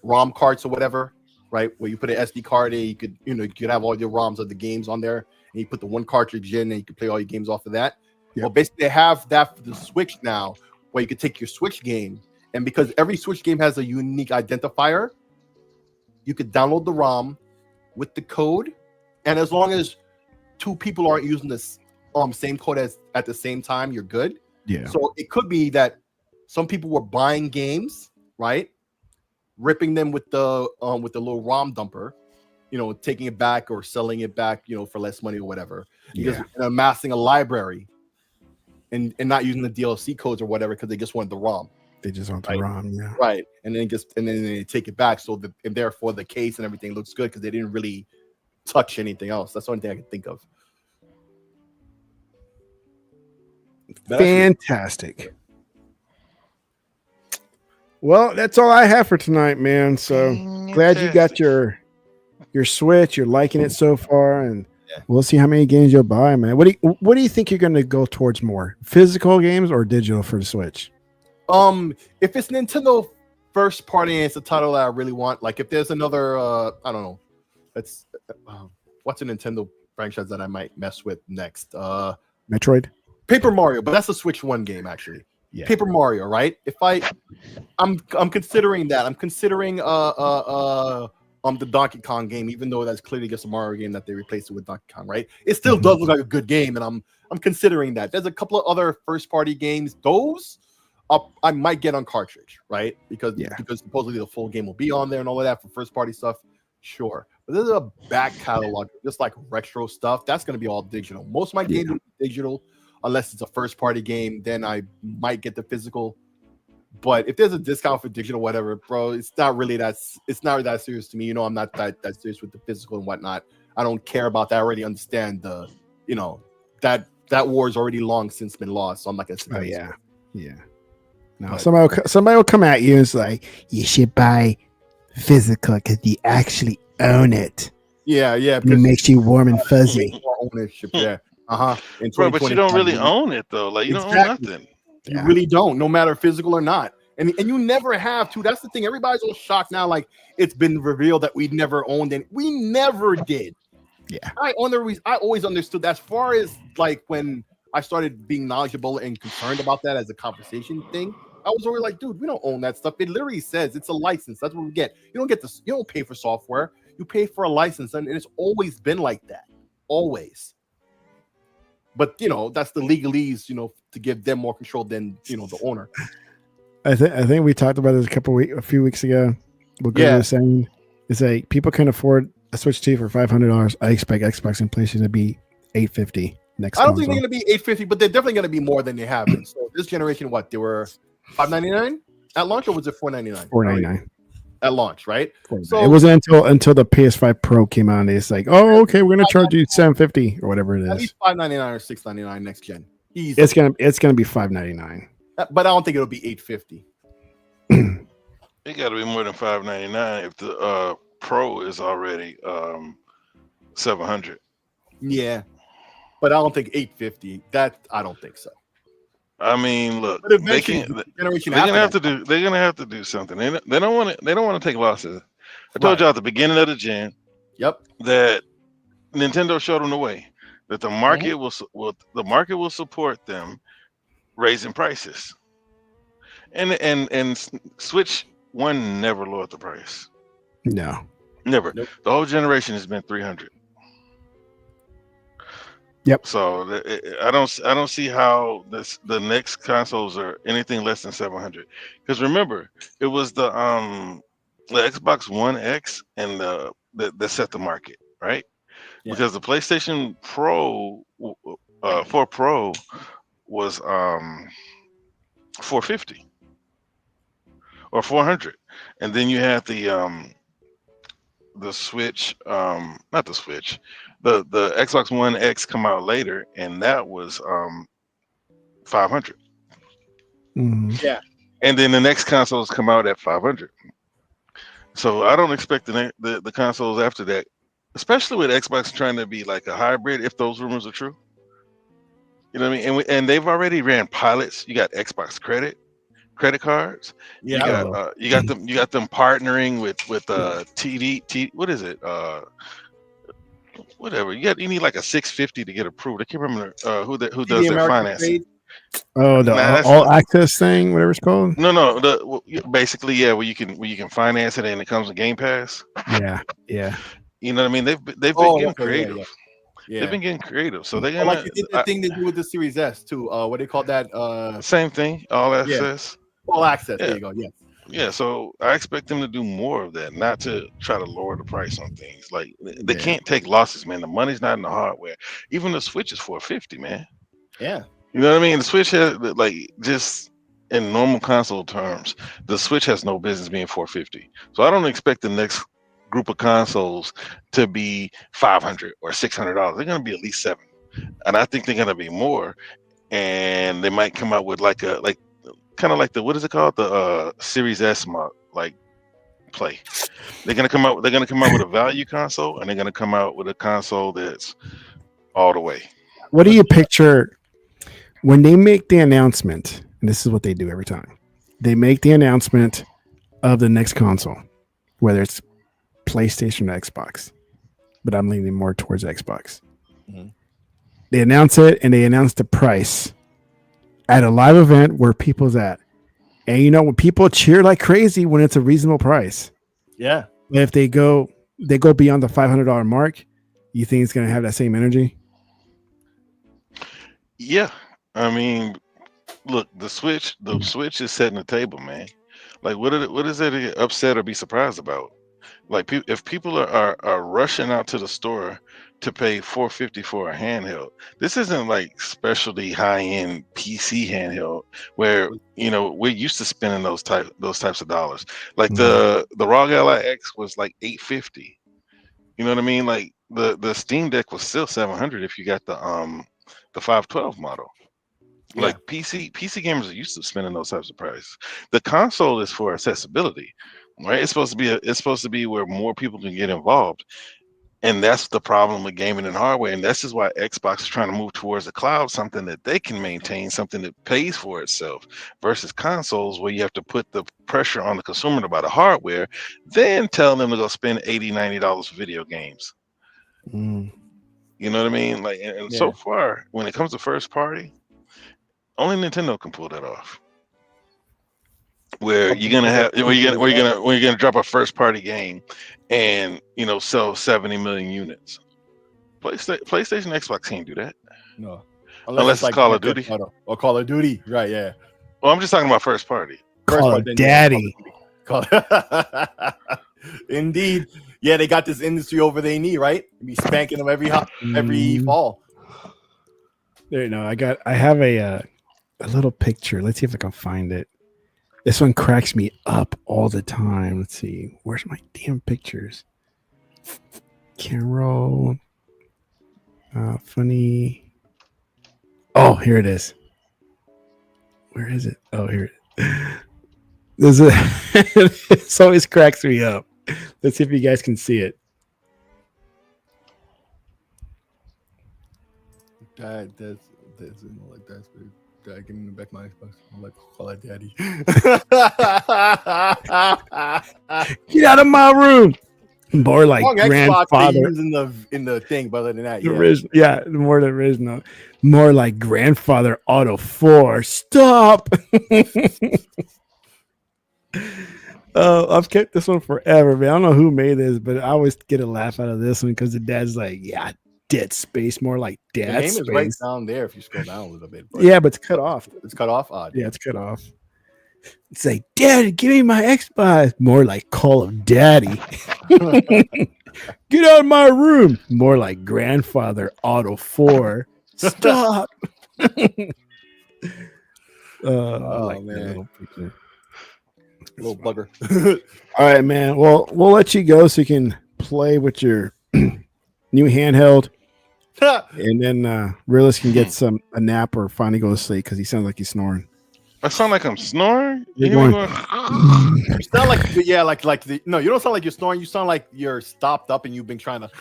ROM carts or whatever, right? Where you put an SD card in, you could have all your ROMs of the games on there, and you put the one cartridge in, and you can play all your games off of that. Yep. Well, basically, they have that for the Switch now, where you could take your Switch game, and because every Switch game has a unique identifier, you could download the ROM with the code, and as long as two people aren't using this same code at the same time, you're good. Yeah. So it could be that some people were buying games, right, ripping them with the little ROM dumper, taking it back or selling it back, for less money or whatever, because amassing a library, and not using the DLC codes or whatever because they just wanted the ROM. They just want the ROM, yeah. Right, and then they take it back, and therefore the case and everything looks good because they didn't really touch anything else. That's the only thing I can think of. Fantastic. Well, that's all I have for tonight, man. So glad you got your Switch. You're liking it so far, and we'll see how many games you'll buy, man. What do you think you're going to go towards more, physical games or digital for the Switch? If it's Nintendo first party and it's a title that I really want, like if there's another, I don't know, that's what's a Nintendo franchise that I might mess with next? Metroid, Paper Mario, but that's a Switch 1 game actually. Yeah. Paper Mario, right? If I'm considering that. I'm considering the Donkey Kong game, even though that's clearly just a Mario game that they replaced it with Donkey Kong, right? It still does look like a good game, and I'm considering that. There's a couple of other first party games. Those I might get on cartridge, right? Because supposedly the full game will be on there and all of that for first party stuff. Sure, but there's a back catalog, just like retro stuff. That's going to be all digital. Most of my games will be digital, unless it's a first party game. Then I might get the physical. But if there's a discount for digital, whatever, bro, it's not really that serious to me. You know, I'm not that serious with the physical and whatnot. I don't care about that. I already understand that war's already long since been lost. So I'm not gonna say. Oh yeah. No, somebody will come at you and it's like, you should buy physical because you actually own it. Yeah. It makes you warm and fuzzy. Ownership, yeah. Bro, but you don't really own it though. Like you don't own nothing. You really don't, no matter physical or not. And you never have to. That's the thing. Everybody's all shocked now. Like it's been revealed that we never owned it. We never did. Yeah. I always understood that. As far as like when I started being knowledgeable and concerned about that as a conversation thing, I was always like, dude, we don't own that stuff. It literally says it's a license. That's what we get. You don't get this. You don't pay for software. You pay for a license, and it's always been like that. Always. But that's the legalese, to give them more control than the owner. I think we talked about this a few weeks ago. Was saying it's like people can afford a Switch 2 for $500. I expect Xbox and PlayStation to be $850 next. I don't think they're going to be $850, but they're definitely going to be more than they have been. So this generation, they were $599 at launch, or was it $499? $499 at launch, right? So it wasn't until the PS5 Pro came out. It's like, oh, okay, we're going to charge you $750 or whatever it is. At least $599 or $699 next gen. It's gonna be $599. But I don't think it'll be $850. It got to be more than $599 if the Pro is already $700. Yeah, but I don't think $850. I don't think so. I mean, look, they're gonna have to do something. They don't want to take losses. I told you at the beginning of the gen. Yep. That Nintendo showed them the way. That the market will support them raising prices. And Switch 1 never lowered the price. No. Never. Nope. The whole generation has been $300. Yep. So I don't see how the next consoles are anything less than $700. Because remember, it was the Xbox One X and that set the market, right? Yeah. Because the PlayStation Pro 4 Pro was $450 or $400, and then you had the Switch, not the Switch, the Xbox One X come out later, and that was $500. Mm-hmm. Yeah, and then the next consoles come out at $500. So I don't expect the consoles after that, especially with Xbox trying to be like a hybrid, if those rumors are true. You know what I mean? And they've already ran pilots. You got Xbox credit cards. Yeah. You got them partnering with TD. What is it? Whatever. You need like a 650 to get approved. I can't remember who does their financing. Oh, the all access thing, whatever it's called. No. Basically, yeah, where you can finance it and it comes with Game Pass. Yeah. You know what I mean? They've been getting creative. Yeah. They've been getting creative. So they're gonna like the thing they do with the Series S too. What do you call that? Same thing. All access. Yeah. All access. Yeah. There you go. Yes. Yeah. So I expect them to do more of that, not to try to lower the price on things. Like they can't take losses, man. The money's not in the hardware. Even the Switch is $450, man. Yeah. You know what I mean? The Switch has, like, just in normal console terms, the Switch has no business being $450. So I don't expect the next group of consoles to be $500 or $600. They're going to be at least $700, and I think they're going to be more. And they might come out with kind of like the, what is it called, the Series S play. They're going to come out with a value console, and they're going to come out with a console that's all the way. What do you picture when they make the announcement? And this is what they do every time. They make the announcement of the next console, whether it's PlayStation or Xbox, but I'm leaning more towards Xbox. Mm-hmm. They announce it, and they announce the price at a live event where people's at. And when people cheer like crazy when it's a reasonable price. Yeah. If they go beyond the $500 mark, you think it's going to have that same energy? Yeah. I mean, Look, the Switch is setting the table, man. Like, what is there to get upset or be surprised about? Like, if people are rushing out to the store to pay $450 for a handheld, this isn't like specialty high end PC handheld where we're used to spending those types of dollars. Like the ROG Ally X was like $850. You know what I mean? Like the Steam Deck was still $700 if you got the 512 model. Yeah. Like PC gamers are used to spending those types of prices. The console is for accessibility, right? It's supposed to be where more people can get involved, and that's the problem with gaming and hardware. And this is why Xbox is trying to move towards the cloud, something that they can maintain, something that pays for itself, versus consoles where you have to put the pressure on the consumer to buy the hardware, then tell them to go spend $80, $90 for video games. You know what I mean? Like, and so far, when it comes to first party, only Nintendo can pull that off. Where you're gonna drop a first party game and sell 70 million units. PlayStation, Xbox can't do that. No, unless it's Call of Duty or Call of Duty, right? Yeah. Well, I'm just talking about first party. Call of Daddy. Indeed, yeah, they got this industry over their knee, right? Be spanking them every fall. There you know, I have a little picture. Let's see if I can find it. This one cracks me up all the time. Let's see. Where's my damn pictures? Carol. Funny. Oh, here it is. Where is it? Oh, here it is. This always cracks me up. Let's see if you guys can see it. That's like that's weird. Give me back my Xbox. I'm like, call it Daddy. Get out of my room. More like grandfather in the thing, but other than that, more the original. More like grandfather Auto 4. Stop. I've kept this one forever, man. I don't know who made this, but I always get a laugh out of this one because the dad's like, yeah, Dead Space, more like Dead Space. The name is right down there if you scroll down a little bit. Yeah, but it's cut off. It's cut off? Odd. Yeah, it's cut off. It's like, Daddy, give me my Xbox. More like Call of Daddy. Get out of my room. More like Grandfather Auto 4. Stop. Oh, like man. Little bugger. All right, man. Well, we'll let you go so you can play with your new handheld. And then Realist can get a nap or finally go to sleep because he sounds like he's snoring. I sound like I'm snoring. You're going. You sound like no, you don't sound like you're snoring. You sound like you're stopped up and you've been trying to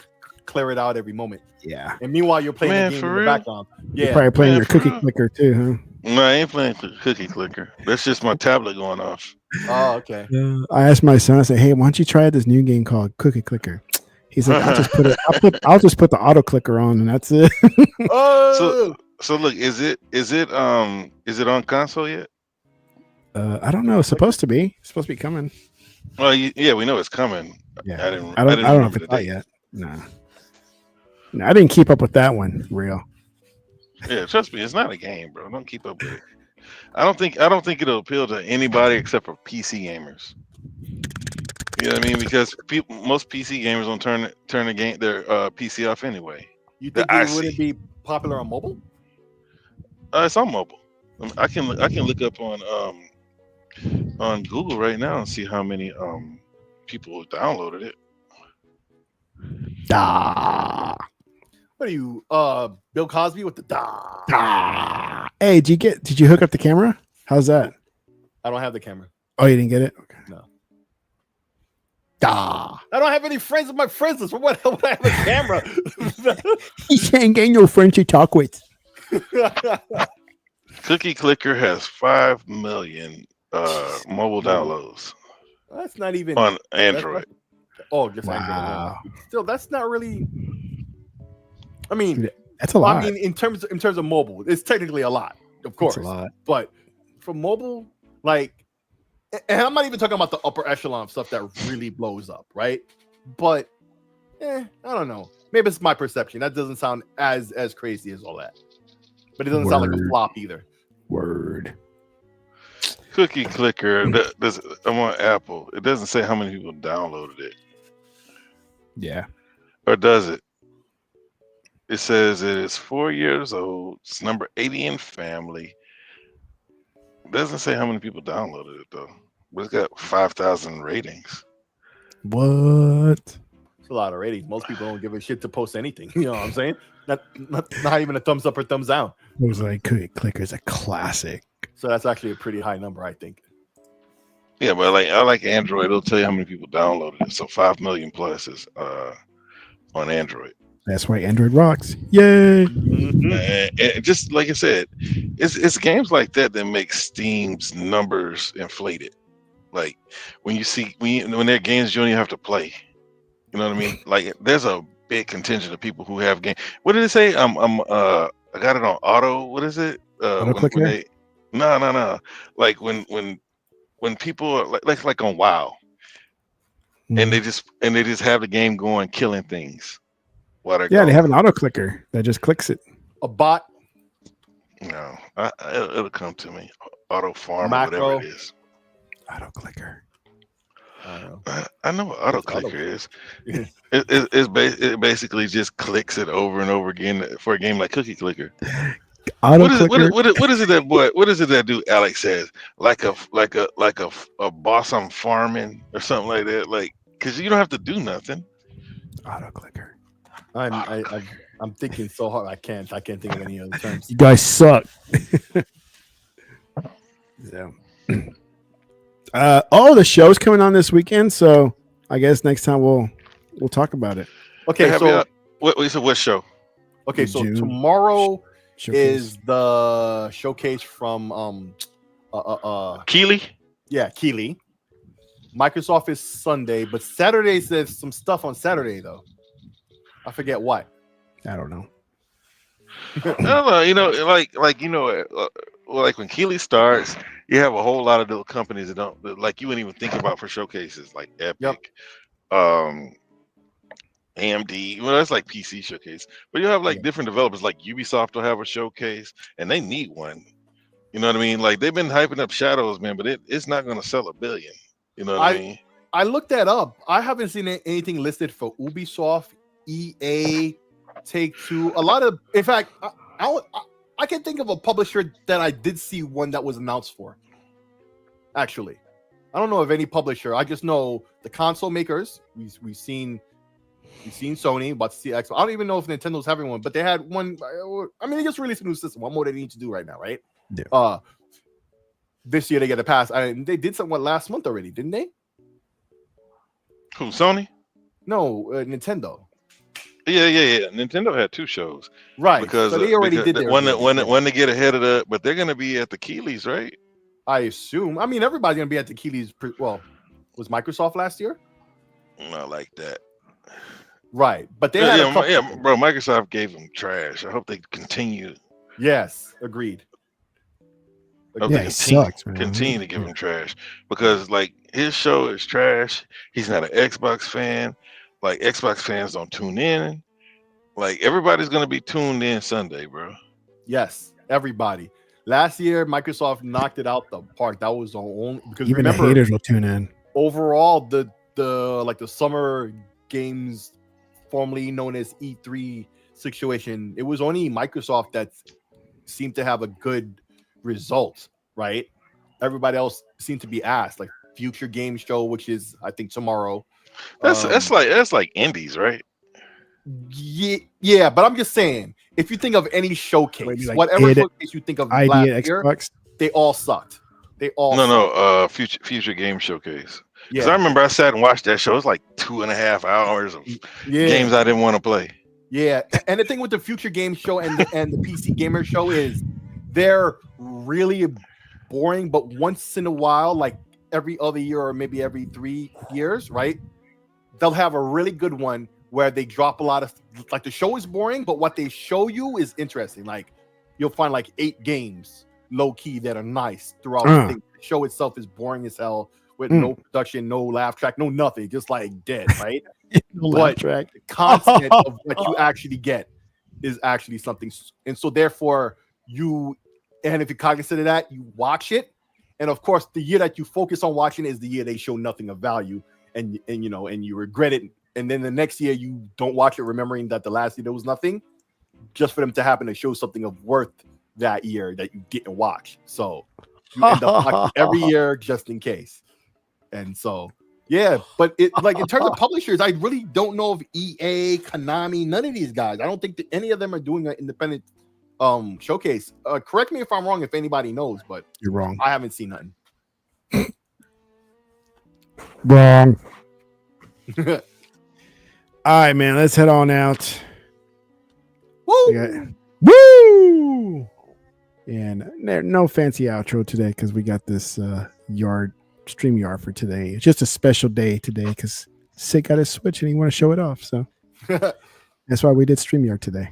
clear it out every moment. Yeah. And meanwhile, you're playing the game in the background. Yeah. You're probably playing your cookie clicker too, huh? No, I ain't playing cookie clicker. That's just my tablet going off. Oh, okay. I asked my son. I said, "Hey, why don't you try this new game called Cookie Clicker?" He's like, I'll just put the auto clicker on and that's it. Oh, so look, is it on console yet? I don't know. It's supposed to be. It's supposed to be coming. Well, yeah, we know it's coming. Yeah, I don't know if it's out yet. No, I didn't keep up with that one. Real. Yeah, trust me, it's not a game, bro. Don't keep up with it. I don't think it'll appeal to anybody except for PC gamers. You know what I mean? Because most PC gamers don't turn their PC off anyway. You think it wouldn't be popular on mobile? It's on mobile. I can look up on Google right now and see how many people downloaded it. Da. What are you, Bill Cosby with the da? Da. Hey, did you hook up the camera? How's that? I don't have the camera. Oh, you didn't get it? Okay. No. Da. I don't have any friends with my friends list. What would I have a camera? You can't get no friends to talk with. Cookie Clicker has 5 million mobile downloads. That's not even on Android. Just wow. Android. Still, that's not really. I mean, that's a lot. I mean, in terms of mobile, it's technically a lot, of course. That's a lot. But for mobile, like, and I'm not even talking about the upper echelon of stuff that really blows up, right? But, I don't know. Maybe it's my perception. That doesn't sound as crazy as all that. But it doesn't sound like a flop either. Word. Cookie Clicker. I'm on Apple. It doesn't say how many people downloaded it. Yeah. Or does it? It says it is 4 years old. It's number 80 in family. It doesn't say how many people downloaded it though. But it's got 5,000 ratings. What? It's a lot of ratings. Most people don't give a shit to post anything. You know what I'm saying? Not even a thumbs up or thumbs down. It was like Cookie Clicker is a classic. So that's actually a pretty high number, I think. Yeah, but I like Android. It'll tell you how many people downloaded it. So 5 million plus is on Android. That's why Android rocks. Yay! And just like I said, it's games like that that make Steam's numbers inflated. Like when there are games you don't even have to play. You know what I mean? Like there's a big contingent of people who have games. What did it say? I got it on auto. What is it? Auto clicker? No. Like when people are like on WoW, and they just have the game going killing things. They have an auto clicker that just clicks it. A bot? No, it'll come to me. Auto farm Macro. or whatever it is. Auto clicker. I know what auto clicker is. It basically just clicks it over and over again for a game like Cookie Clicker. What is it that dude Alex says? Like a boss I'm farming or something like that. Like because you don't have to do nothing. Auto clicker. I'm thinking so hard. I can't think of any other terms. You guys suck. Yeah. The show's coming on this weekend, so I guess next time we'll talk about it. Okay, so what show? Okay, so June tomorrow showcase. is the showcase from Keeley? Yeah, Keeley. Microsoft is Sunday, but Saturday there's some stuff on Saturday though. I forget what. I don't know. No, like when Keeley starts, you have a whole lot of little companies that you wouldn't even think about for showcases, like Epic, AMD. Well, that's like PC showcase, but you have different developers, like Ubisoft will have a showcase, and they need one. You know what I mean? Like they've been hyping up Shadows, man, but it's not going to sell 1 billion. You know what I mean? I looked that up. I haven't seen anything listed for Ubisoft, EA, Take-Two. A lot of, in fact, I can think of a publisher that I did see one that was announced for. Actually, I don't know of any publisher. I just know the console makers. We've seen Sony, about to see Xbox. I don't even know if Nintendo's having one, but they had one. I mean, they just released a new system. What more do they need to do right now, right? Yeah. This year they get a pass. They did something last month already, didn't they? Who, Sony? No, Nintendo. Yeah. Nintendo had 2 shows, right? Because so they already did their one to get ahead of but they're going to be at the Keeleys, right? I assume. I mean, everybody's going to be at the Keeleys. Well, was Microsoft last year? Not like that. Right, but they had bro. Microsoft gave them trash. I hope they continue. Yes, agreed. He sucks, man. Continue to give him trash because his show is trash. He's not an Xbox fan. Like Xbox fans don't tune in. Like everybody's gonna be tuned in Sunday, bro. Yes, everybody. Last year, Microsoft knocked it out the park. That was the only because even remember, the haters will tune in. Overall, the summer games, formerly known as E3 situation, it was only Microsoft that seemed to have a good result, right? Everybody else seemed to be asked, like Future Game Show, which is I think tomorrow. That's like indies, right? Yeah, but I'm just saying, if you think of any showcase, whatever showcase you think of last year, they all sucked. They all Future Game Showcase. Because I remember I sat and watched that show. It was like 2.5 hours of games I didn't want to play. Yeah, and the thing with the Future Game Show and the PC Gamer Show is they're really boring, but once in a while, like every other year or maybe every 3 years, right? They'll have a really good one where they drop a lot of, like, the show is boring, but what they show you is interesting. Like you'll find like 8 games low key that are nice throughout the thing. The show itself is boring as hell with no production, no laugh track, no nothing, just like dead, right? Laugh track. The content of what you actually get is actually something, and so therefore you And if you're cognizant of that, you watch it. And of course, the year that you focus on watching is the year they show nothing of value, and you regret it. And then the next year you don't watch it, remembering that the last year there was nothing, just for them to happen to show something of worth that year that you didn't watch. So you end up watching every year just in case. And so, yeah, but it like in terms of publishers, I really don't know if EA, Konami, none of these guys. I don't think that any of them are doing an independent showcase. Correct me if I'm wrong, if anybody knows, but you're wrong. I haven't seen nothing. Wrong. All right, man. Let's head on out. Woo! Woo! And no fancy outro today because we got this stream yard for today. It's just a special day today because Sid got his Switch and he want to show it off. So that's why we did StreamYard today.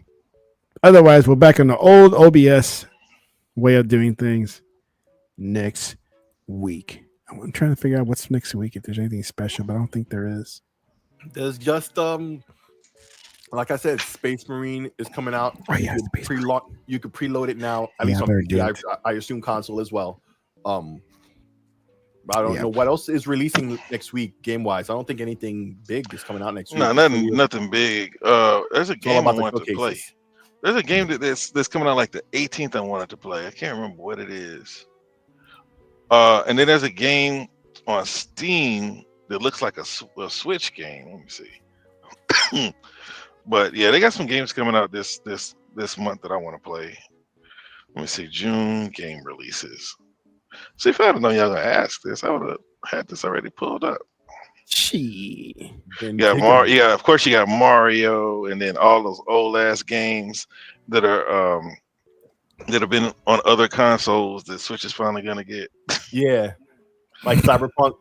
Otherwise, we're back on the old OBS way of doing things next week. I'm trying to figure out what's next week, if there's anything special, but I don't think there is. There's just like I said, Space Marine is coming out. Oh yeah, you could preload it now. At least on PC, I assume console as well. I don't know what else is releasing next week game wise. I don't think anything big is coming out next week. No, nothing big. There's a game I wanted to play. There's a game that's coming out like the 18th. I wanted to play. I can't remember what it is. And then there's a game on Steam that looks like a Switch game. Let me see. But yeah, they got some games coming out this month that I want to play. Let me see. June game releases. See, if I had known y'all gonna ask this, I would have had this already pulled up. Yeah, of course you got Mario, and then all those old ass games that are that have been on other consoles that Switch is finally gonna get. Yeah, like Cyberpunk.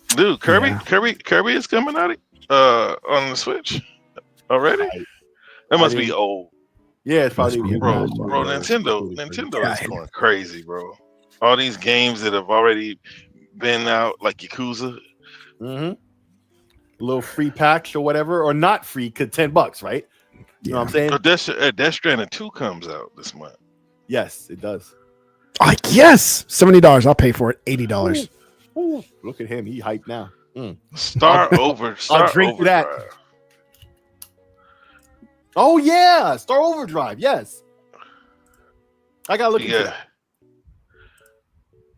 Dude, Kirby is coming out on the Switch already. That must be old. Yeah, it's probably bro. Nintendo is going crazy, bro. All these games that have already been out, like Yakuza. Mm-hmm. A little free packs or whatever, or not free, cause $10, right? You know what I'm saying? Death Stranding 2 comes out this month. Yes, it does. Yes, $70. I'll pay for it. $80. Ooh. Look at him. He hyped now. I'll drink that. Oh yeah, Star Overdrive. Yes, I gotta look into that.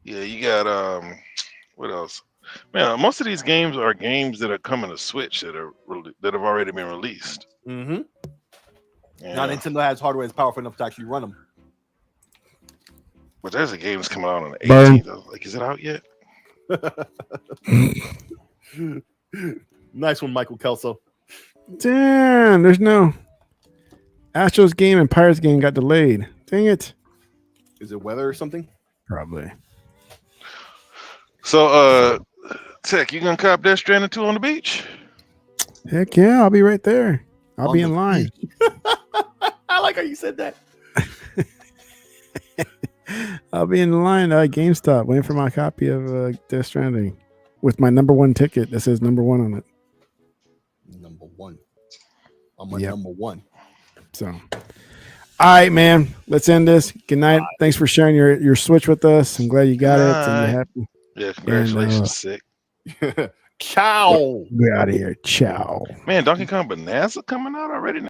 Yeah, you got what else? Man, most of these games are games that are coming to Switch that have already been released. Mm-hmm. Yeah. Now Nintendo has hardware that's powerful enough to actually run them. But there's a game that's coming out on the 18th. Like, is it out yet? Nice one, Michael Kelso. Damn, there's no Astros game and Pirates game got delayed. Dang it. Is it weather or something? Probably. So, Tech, you gonna cop Death Stranding 2 on the beach? Heck yeah, I'll be right there. I'll be in line. I like how you said that. I'll be in line at GameStop waiting for my copy of Death Stranding with my #1 ticket that says #1 on it. #1. I'm #1. So, all right, man. Let's end this. Good night. Thanks for sharing your Switch with us. I'm glad you got it and you're happy. Yeah, congratulations, Sick. Ciao. We're out of here. Ciao. Man, Donkey Kong Bonanza coming out already?